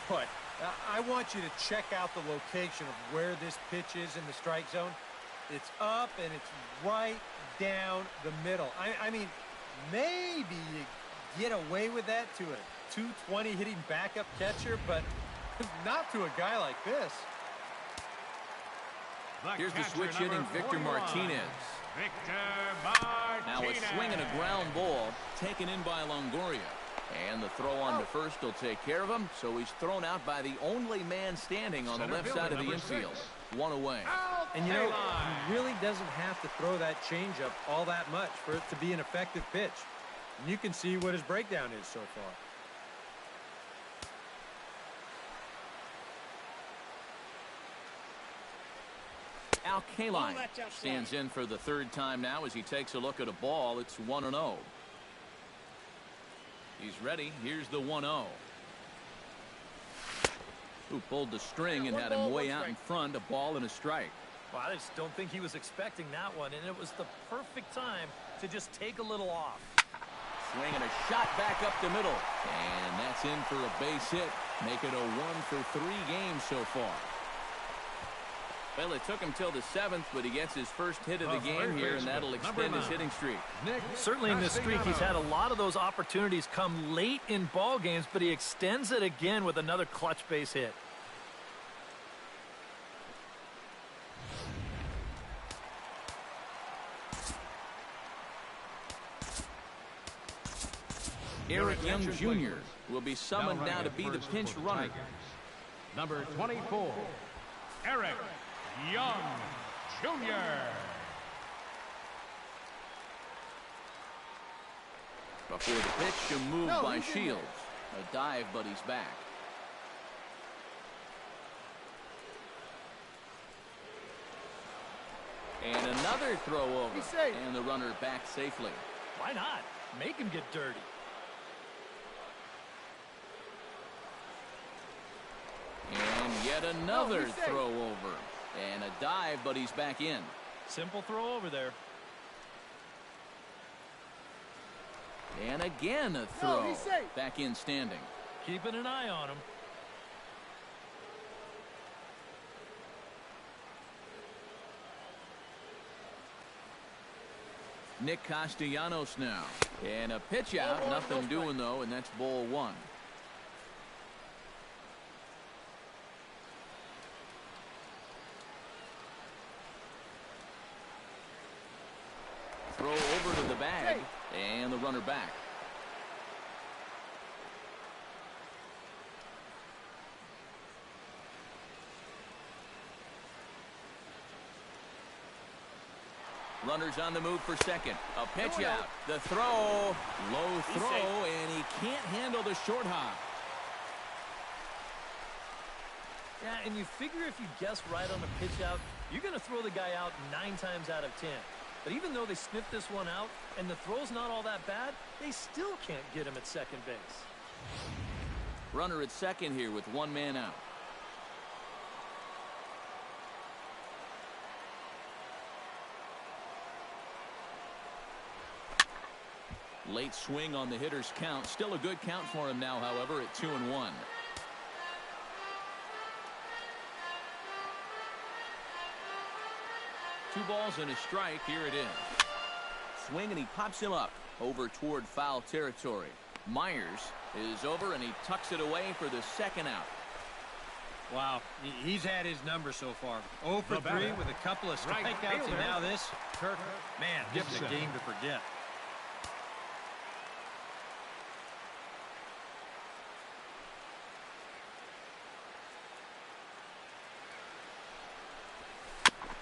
But I want you to check out the location of where this pitch is in the strike zone. It's up and it's right down the middle. I mean, maybe you get away with that to a 220 hitting backup catcher, but not to a guy like this. Here's the switch hitting Victor Martinez. Now a swing and a ground ball taken in by Longoria. And the throw on to first will take care of him, so he's thrown out by the only man standing on the left side of the infield. 1 away. And you know, he really doesn't have to throw that changeup all that much for it to be an effective pitch. And you can see what his breakdown is so far. Al Kaline stands in for the 3rd time now as he takes a look at a ball. It's 1-0. He's ready. Here's the 1-0. Who pulled the string and had him way out in front. A ball and a strike. Well, I just don't think he was expecting that one, and it was the perfect time to just take a little off. Swing and a shot back up the middle. And that's in for a base hit. Make it a 1-for-3 game so far. Well, it took him till the 7th, but he gets his first hit of the game here, and that'll extend his hitting streak. Certainly in this streak, he's had a lot of those opportunities come late in ball games, but he extends it again with another clutch base hit. Eric Young Jr. will be summoned now to be the pinch runner. Number 24, Eric Young Jr. Before the pitch, a move by Shields. A dive, but he's back. And another throw over. And the runner back safely. Why not? Make him get dirty. And yet another throw over. And a dive, but he's back in. Simple throw over there. And again a throw. Back in standing. Keeping an eye on him. Nick Castellanos now. And a pitch out. Nothing doing, though, and that's ball 1. Throw over to the bag, and the runner back. Runners on the move for second. A pitch out. The throw. Low throw, and he can't handle the short hop. Yeah, and you figure if you guess right on the pitch out, you're going to throw the guy out 9 times out of 10. But even though they sniffed this one out and the throw's not all that bad, they still can't get him at second base. Runner at second here with 1 man out. Late swing on the hitter's count. Still a good count for him now, however, at 2-1. Two balls and a strike. Here it is. Swing, and he pops him up over toward foul territory. Myers is over, and he tucks it away for the second out. Wow, he's had his number so far. 0 for 3 with a couple of strikeouts, and now this. Man, this is a game to forget.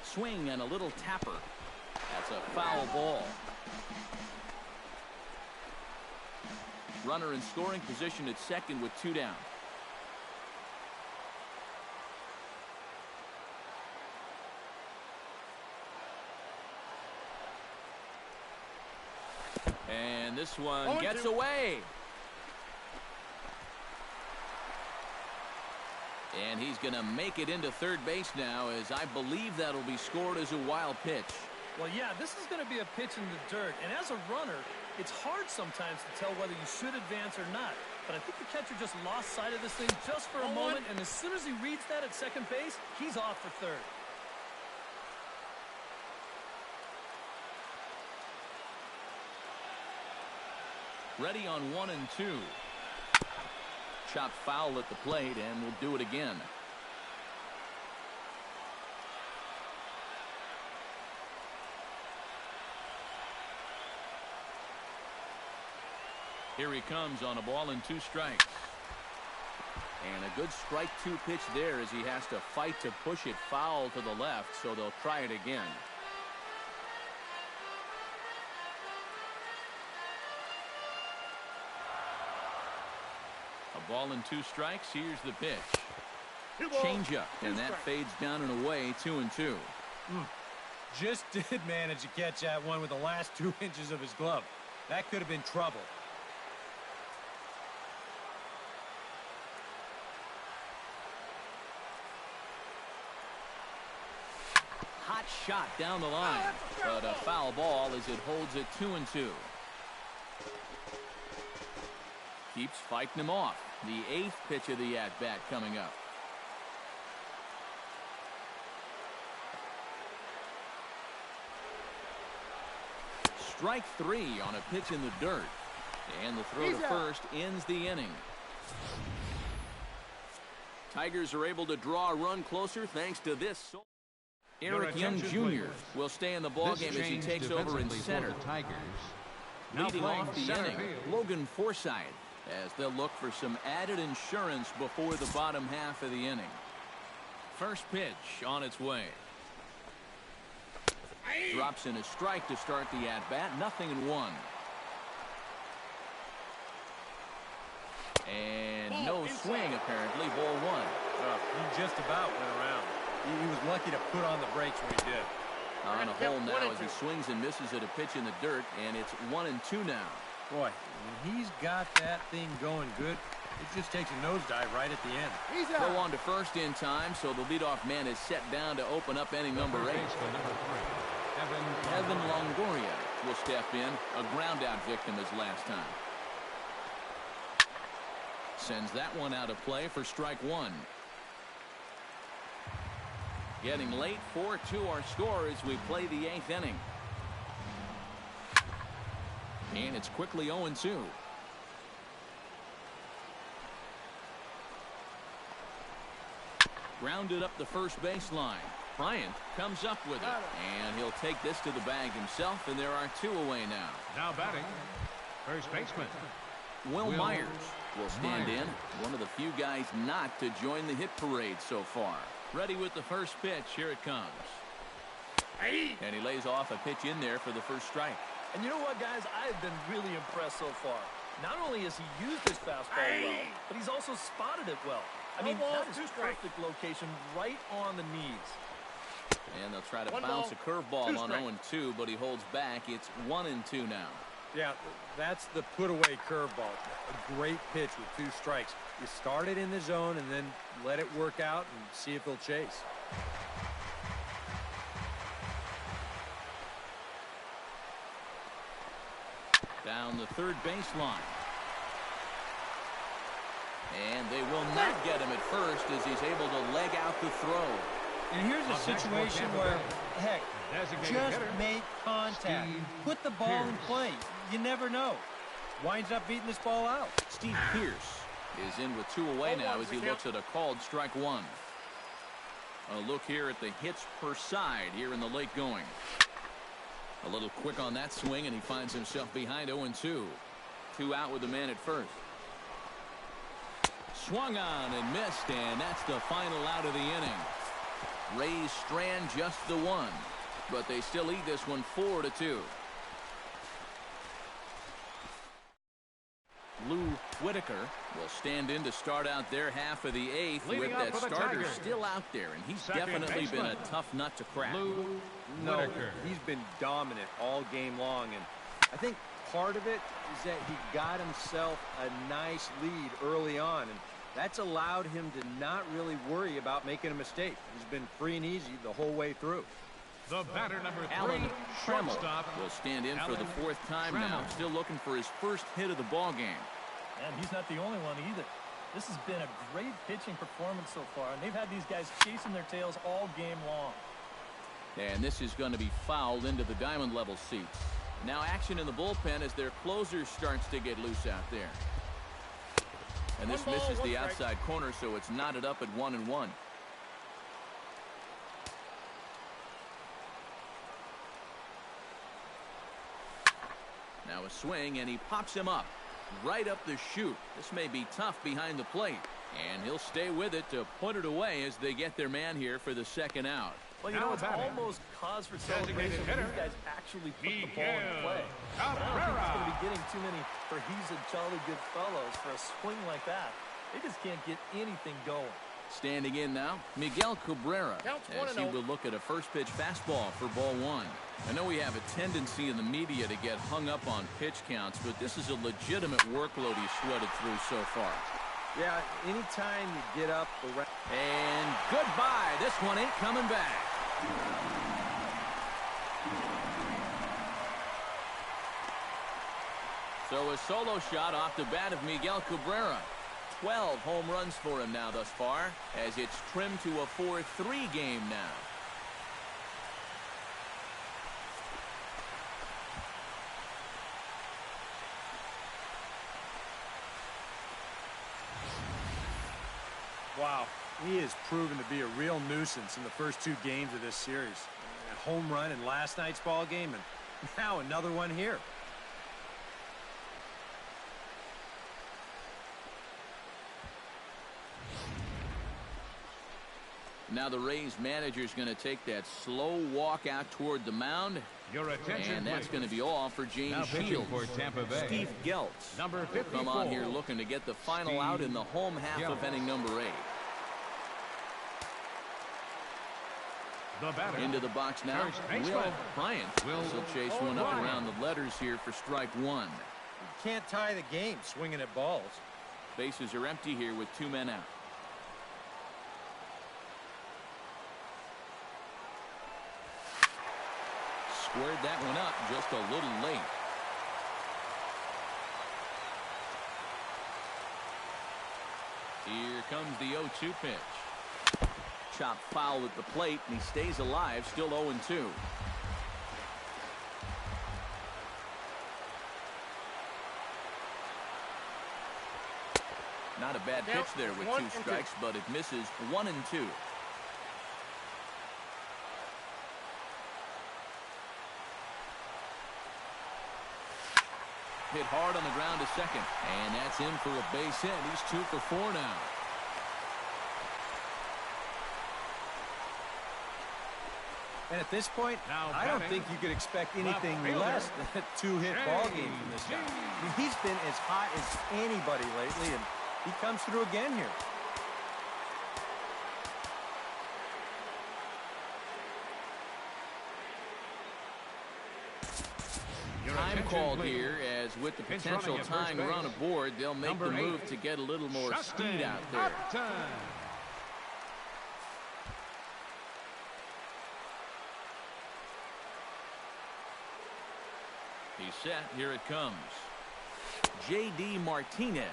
Swing and a little tapper. That's a foul ball. Runner in scoring position at second with 2 down. And this one gets away. And he's going to make it into third base now, as I believe that'll be scored as a wild pitch. Well, yeah, this is going to be a pitch in the dirt. And as a runner, it's hard sometimes to tell whether you should advance or not. But I think the catcher just lost sight of this thing just for a moment. And as soon as he reads that at second base, he's off for third. Ready on 1 and 2. Chopped foul at the plate, and we'll do it again. Here he comes on a ball and 2 strikes. And a good strike 2 pitch there, as he has to fight to push it foul to the left, so they'll try it again. A ball and 2 strikes. Here's the pitch. Changeup, and that fades down and away. 2-2. Just did manage to catch that one with the last 2 inches of his glove. That could have been trouble. Hot shot down the line, but a foul ball as it holds it 2-2. Keeps fighting him off. The 8th pitch of the at-bat coming up. Strike 3 on a pitch in the dirt. And the throw to first ends the inning. Tigers are able to draw a run closer thanks to this. Eric Young Jr. will stay in the ballgame as he takes over in center. Leading off the inning, Logan Forsythe, as they'll look for some added insurance before the bottom half of the inning. First pitch on its way. Drops in a strike to start the at-bat. 0-1. And no swing, apparently. Ball 1. He just about went around. He was lucky to put on the brakes when he did. On a hole now as he swings and misses at a pitch in the dirt, and it's 1-2 now. Boy, when he's got that thing going good, it just takes a nosedive right at the end. Go on to first in time, so the leadoff man is set down to open up inning number 8. Evan Longoria will step in, a ground-out victim as last time. Sends that one out of play for strike 1. Getting late, 4-2 our score as we play the 8th inning. And it's quickly 0-2. Grounded up the first baseline. Bryant comes up with it, and he'll take this to the bag himself, and there are 2 away now. Now batting, first baseman Will Myers will stand in, one of the few guys not to join the hit parade so far. Ready with the first pitch. Here it comes. And he lays off a pitch in there for the first strike. And you know what, guys? I have been really impressed so far. Not only has he used his fastball well, but he's also spotted it well. I mean, that is perfect location right on the knees. And they'll try to bounce a curveball on 0-2, but he holds back. It's 1-2 now. Yeah, that's the put-away curveball. A great pitch with 2 strikes. You start it in the zone and then let it work out and see if they'll chase. Down the third baseline. And they will not get him at first as he's able to leg out the throw. And here's a situation where, heck, just make contact. Put the ball in play. You never know. Winds up beating this ball out. Steve Pearce is in with 2 away now as he looks at a called strike 1. A look here at the hits per side here in the late going. A little quick on that swing, and he finds himself behind 0-2. 2 out with the man at first. Swung on and missed, and that's the final out of the inning. Rays strand just the 1, but they still lead this one 4-2. Lou Whitaker will stand in to start out their half of the 8th with that starter still out there, and he's definitely been a tough nut to crack. No, he's been dominant all game long, and I think part of it is that he got himself a nice lead early on, and that's allowed him to not really worry about making a mistake. He's been free and easy the whole way through. The batter number 3, Alan Trammell shortstop, will stand in for the 4th time now, still looking for his first hit of the ball game. And he's not the only one either. This has been a great pitching performance so far, and they've had these guys chasing their tails all game long. And this is going to be fouled into the diamond level seats. Now action in the bullpen as their closer starts to get loose out there. And this misses the outside corner, so it's knotted up at 1-1. Now a swing, and he pops him up right up the chute. This may be tough behind the plate, and he'll stay with it to put it away as they get their man here for the 2nd out. Well, you know, it's almost cause for celebration when these guys actually put the ball in play. I don't think it's going to be getting too many for he's a jolly good fellows for a swing like that. They just can't get anything going. Standing in now, Miguel Cabrera, as he will look at a first pitch fastball for ball 1. I know we have a tendency in the media to get hung up on pitch counts, but this is a legitimate workload he's sweated through so far. Yeah, anytime you get up around. And goodbye. This one ain't coming back. So a solo shot off the bat of Miguel Cabrera. 12 home runs for him now thus far, as it's trimmed to a 4-3 game now. Wow, he has proven to be a real nuisance in the first 2 games of this series. A home run in last night's ball game, and now another one here. Now the Rays manager is going to take that slow walk out toward the mound. Your attention, and that's going to be all for James Shields. For Tampa Bay, Steve Geltz number 54. come on here looking to get the final out in the home half of inning number 8. The batter, into the box now, Will Bryant will chase one up around the letters here for strike 1. You can't tie the game swinging at balls. Bases are empty here with 2 men out. Squared that one up just a little late. Here comes the 0-2 pitch. Chopped foul at the plate, and he stays alive, still 0-2. Not a bad pitch there with 2 strikes, but it misses 1-2. Hit hard on the ground to second, and that's in for a base hit. He's 2 for 4 now. And at this point, Now I don't batting, think you could expect anything fielder, less than a two-hit ball game from this guy. I mean, he's been as hot as anybody lately, and he comes through again here. Time called here, as with the potential tying run aboard, they'll make the move to get a little more speed out there. He's set. Here it comes. J.D. Martinez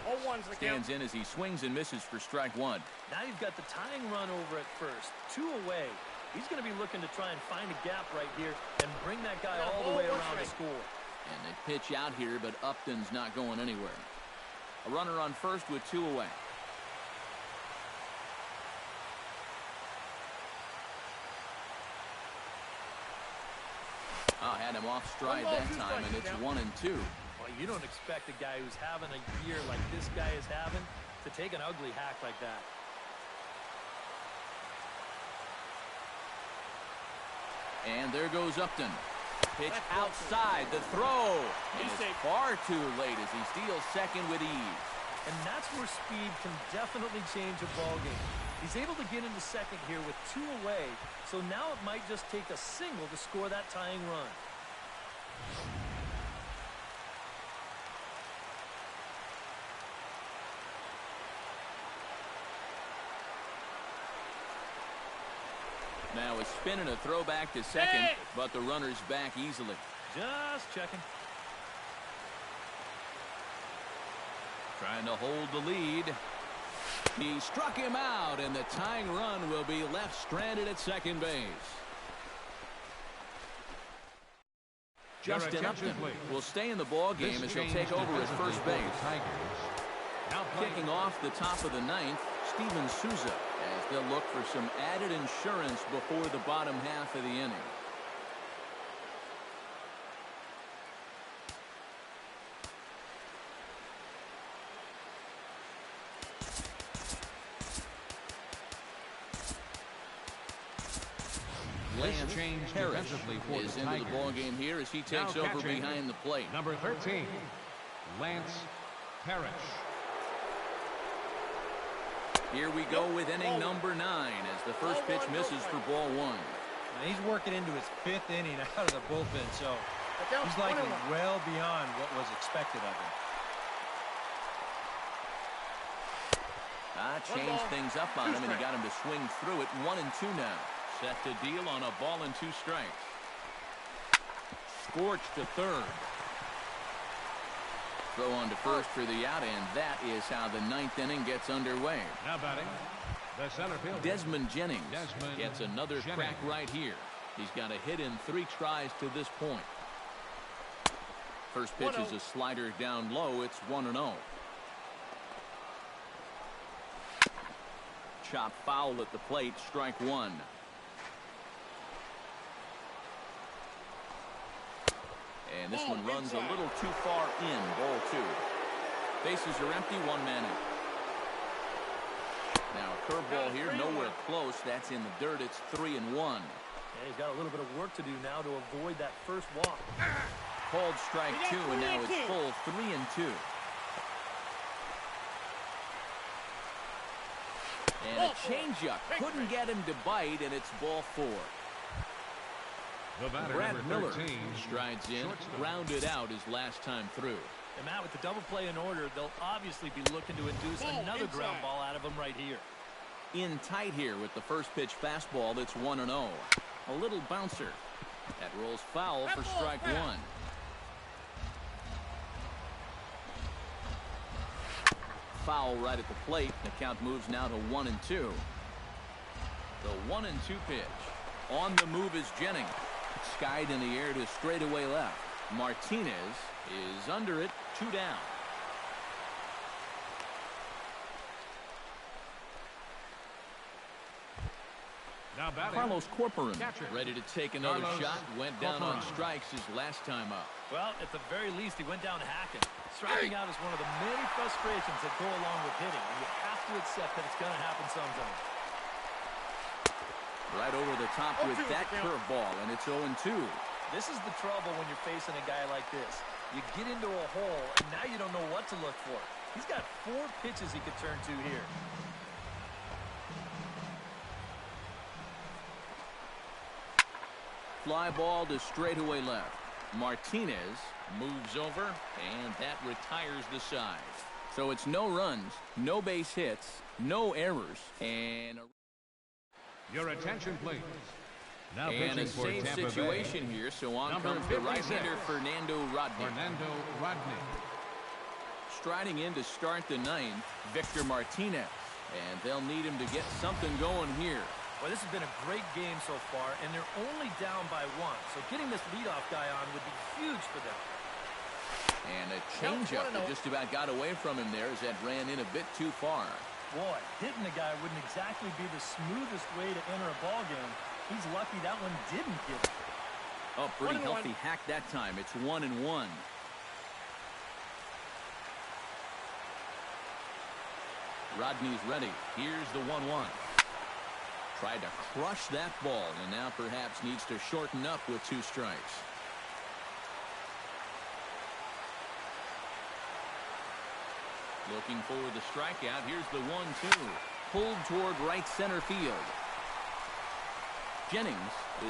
stands in as he swings and misses for strike one. Now you've got the tying run over at first. 2 away. He's going to be looking to try and find a gap right here and bring that guy all the way around to score. And they pitch out here, but Upton's not going anywhere. A runner on first with 2 away. Had him off stride that time, and it's 1-2. Well, you don't expect a guy who's having a year like this guy is having to take an ugly hack like that. And there goes Upton. Pitch outside, the throw. And it's far too late as he steals second with ease. And that's where speed can definitely change a ball game. He's able to get into second here with 2 away, so now it might just take a single to score that tying run. Now a spin and a throw back to second, but the runner's back easily. Just checking. Trying to hold the lead. He struck him out, and the tying run will be left stranded at second base. Justin Upton will stay in the ball game as he'll take over at first base. Now kicking off the top of the 9th, Steven Souza, as they'll look for some added insurance before the bottom half of the inning. Lance Parrish is into the ball game here as he takes over behind the plate. Number 13, Lance Parrish. Here we go with inning number 9 as the first pitch misses for ball 1. Now he's working into his 5th inning out of the bullpen, so he's likely well beyond what was expected of him. Changed things up on him, and he got him to swing through it. 1-2 now. Set to deal on a ball and 2 strikes. Scorched to third. Throw on to first for the out, and that is how the 9th inning gets underway. Now batting, the center fielder, Desmond Jennings gets another crack right here. He's got a hit in 3 tries to this point. First pitch is a slider down low. It's 1-0. Chop foul at the plate, strike 1. And this one runs a little too far in, ball 2. Bases are empty, 1 man out. Now a curveball here, nowhere close. That's in the dirt. It's 3-1. Yeah, he's got a little bit of work to do now to avoid that first walk. Called strike 2, and now it's full 3-2. And a changeup couldn't get him to bite, and it's ball 4. The batter, Brad number Miller 13, strides in, grounded out his last time through. And Matt, with the double play in order, they'll obviously be looking to induce another ground ball out of him right here. In tight here with the first pitch fastball. That's 1-0. A little bouncer. That rolls foul for strike 1. Foul right at the plate. The count moves now to 1-2. The 1-2 pitch. On the move is Jennings. Skied in the air to straightaway left. Martinez is under it, 2 down. now batting, Carlos Corcoran catcher, ready to take another Carlos shot. Went down Corcoran. on strikes his last time up. Well, at the very least, he went down hacking. Striking out is one of the many frustrations that go along with hitting, and you have to accept that it's going to happen sometime. Right over the top with that curveball, and it's 0-2. This is the trouble when you're facing a guy like this. You get into a hole, and now you don't know what to look for. He's got 4 pitches he could turn to here. Fly ball to straightaway left. Martinez moves over, and that retires the side. So it's no runs, no base hits, no errors, and Your attention, please. Now and a pitching for safe Tampa situation Bay, here, so on number comes the 56, right-hander Fernando Rodney. Fernando Rodney. Striding in to start the 9th, Victor Martinez. And they'll need him to get something going here. Well, this has been a great game so far, and they're only down by 1. So getting this leadoff guy on would be huge for them. And a changeup that just about got away from him there as that ran in a bit too far. Boy, hitting the guy wouldn't exactly be the smoothest way to enter a ball game. He's lucky that one didn't get him. Oh, pretty healthy hack that time. It's 1-1. Rodney's ready. Here's the 1-1. Tried to crush that ball, and now perhaps needs to shorten up with 2 strikes. Looking for the strikeout. Here's the 1-2. Pulled toward right center field. Jennings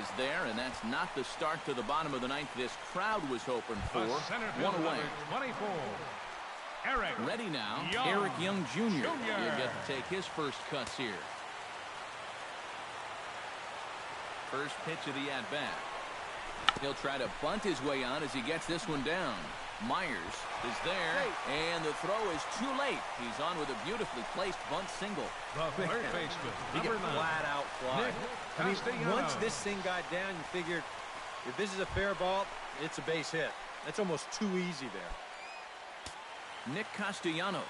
is there, and that's not the start to the bottom of the 9th this crowd was hoping for. One away. 24. Eric. Ready now, Young. Eric Young Jr. He'll get to take his first cuts here. First pitch of the at-bat. He'll try to bunt his way on as he gets this one down. Myers is there, and the throw is too late. He's on with a beautifully placed bunt single. The third baseman, He number got 9. flat out fly. Nick I mean, Castellanos. once this thing got down, you figured if this is a fair ball, it's a base hit. That's almost too easy there. Nick Castellanos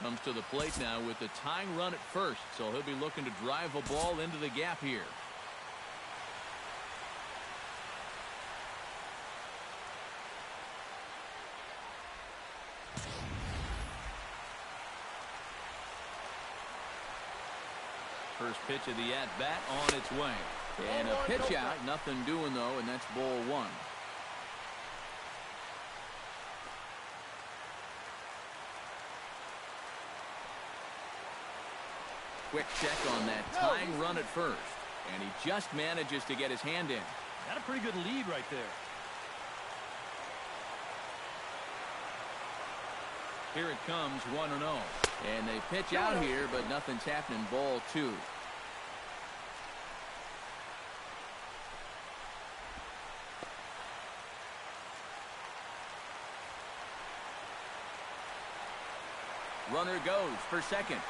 comes to the plate now with the tying run at first, so he'll be looking to drive a ball into the gap here. First pitch of the at-bat on its way. And a pitch out, nothing doing though, and that's ball 1. Quick check on that tying run at first. And he just manages to get his hand in. Got a pretty good lead right there. Here it comes, 1-0. And they pitch out here, but nothing's happening. Ball 2. Runner goes for second.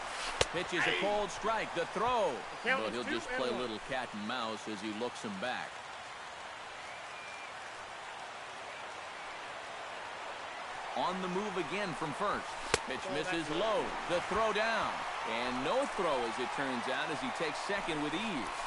Pitch is a cold strike. The throw. But he'll just play a little cat and mouse as he looks him back. On the move again from first. Pitch misses low. The throw down. And no throw, as it turns out, as he takes second with ease.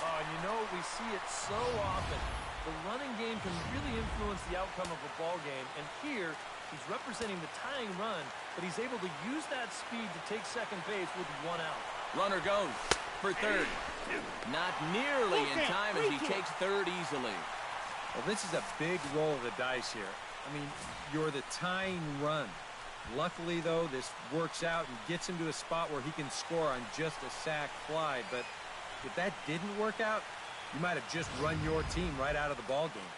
Oh, and you know, we see it so often. The running game can really influence the outcome of a ball game. And here, he's representing the tying run, but he's able to use that speed to take second base with 1 out. Runner goes for third. Not nearly in time as he takes third easily. Well, this is a big roll of the dice here. I mean, you're the tying run. Luckily, though, this works out and gets him to a spot where he can score on just a sac fly. But if that didn't work out, you might have just run your team right out of the ball game.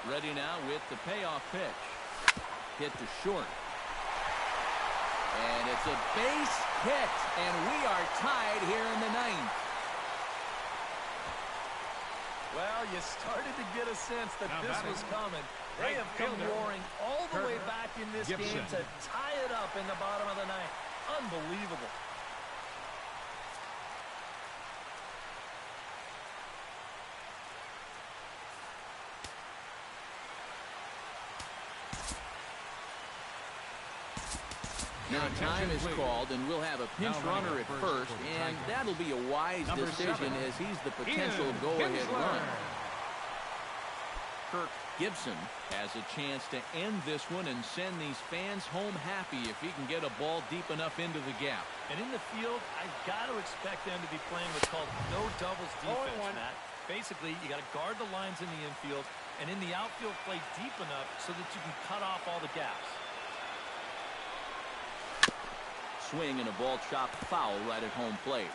Ready now with the payoff pitch. Hit to short. And it's a base hit. And we are tied here in the 9th. Well, you started to get a sense that this was coming. They have come roaring all the way back in this game to tie it up in the bottom of the 9th. Unbelievable. Now time is called, and we'll have a pinch runner at first, and that'll be a wise decision as he's the potential go-ahead run. Kirk Gibson has a chance to end this one and send these fans home happy if he can get a ball deep enough into the gap. And in the field, I've got to expect them to be playing what's called no doubles defense, Matt. Basically, you got to guard the lines in the infield, and in the outfield, play deep enough so that you can cut off all the gaps. Swing and a ball chopped foul right at home plate.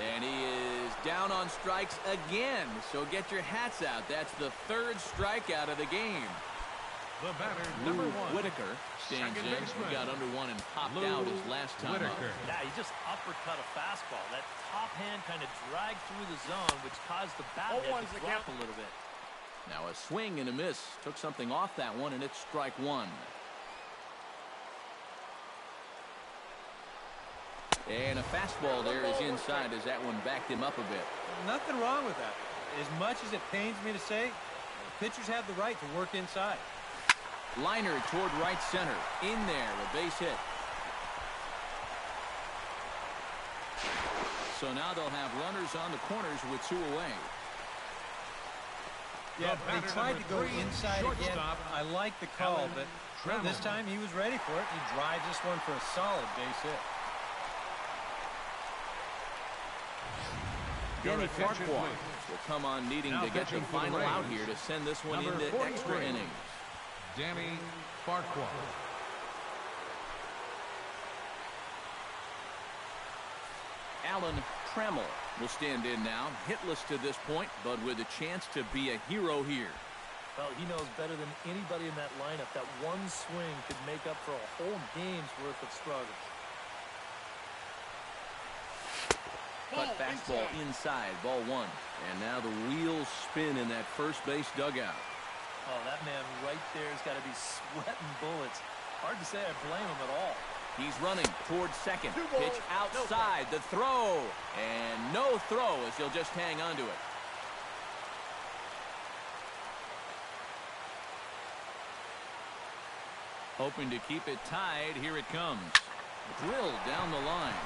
And he is down on strikes again. So get your hats out. That's the third strikeout of the game. The batter, number one, Whitaker stands in. He got under one and popped out his last time up. Yeah, he just uppercut a fastball. That top hand kind of dragged through the zone, which caused the bat head to drop a little bit. Now a swing and a miss. Took something off that one, and it's strike one. And a fastball there is inside as that one backed him up a bit. Nothing wrong with that. As much as it pains me to say, pitchers have the right to work inside. Liner toward right center. In there, a base hit. So now they'll have runners on the corners with two away. Yeah, they tried to go inside again. I like the call, but this time he was ready for it. He drives this one for a solid base hit. Danny Farquhar will come on needing to get the final out here to send this one into extra innings. Danny Farquhar. Alan Trammell will stand in now, hitless to this point, but with a chance to be a hero here. Well, he knows better than anybody in that lineup that one swing could make up for a whole game's worth of struggles. Cut fastball inside, ball one. And now the wheels spin in that first base dugout. Oh, that man right there has got to be sweating bullets. Hard to say I blame him at all. He's running towards second. Pitch outside, the throw. And no throw as he'll just hang on to it. Hoping to keep it tied, here it comes. Drilled down the line.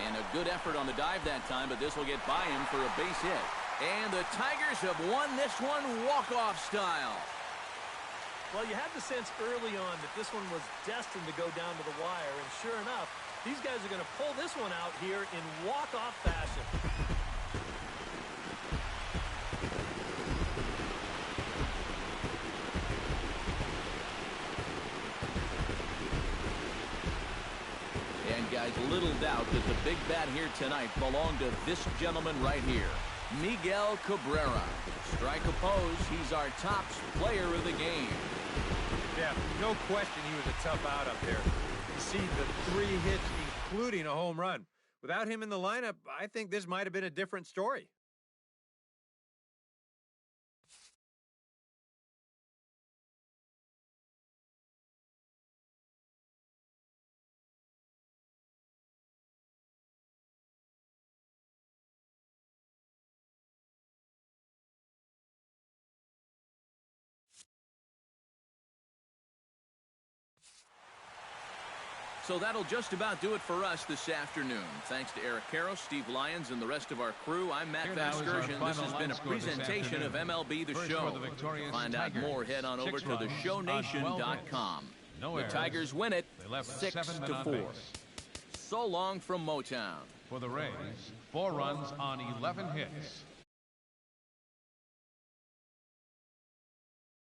And a good effort on the dive that time, but this will get by him for a base hit. And the Tigers have won this one walk-off style. Well, you had the sense early on that this one was destined to go down to the wire, and sure enough, these guys are going to pull this one out here in walk-off fashion. Guys, little doubt that the big bat here tonight belonged to this gentleman right here, Miguel Cabrera. Strike opposed, he's our top player of the game. Yeah, no question he was a tough out up there. You see the 3 hits, including a home run. Without him in the lineup, I think this might have been a different story. So that'll just about do it for us this afternoon. Thanks to Eric Karros, Steve Lyons, and the rest of our crew. I'm Matt Vasgersian. This has been a presentation of MLB The Show. To find out more, head on over to theshownation.com. The Tigers win it 6-4. So long from Motown. For the Rays, 4 runs on 11 hits.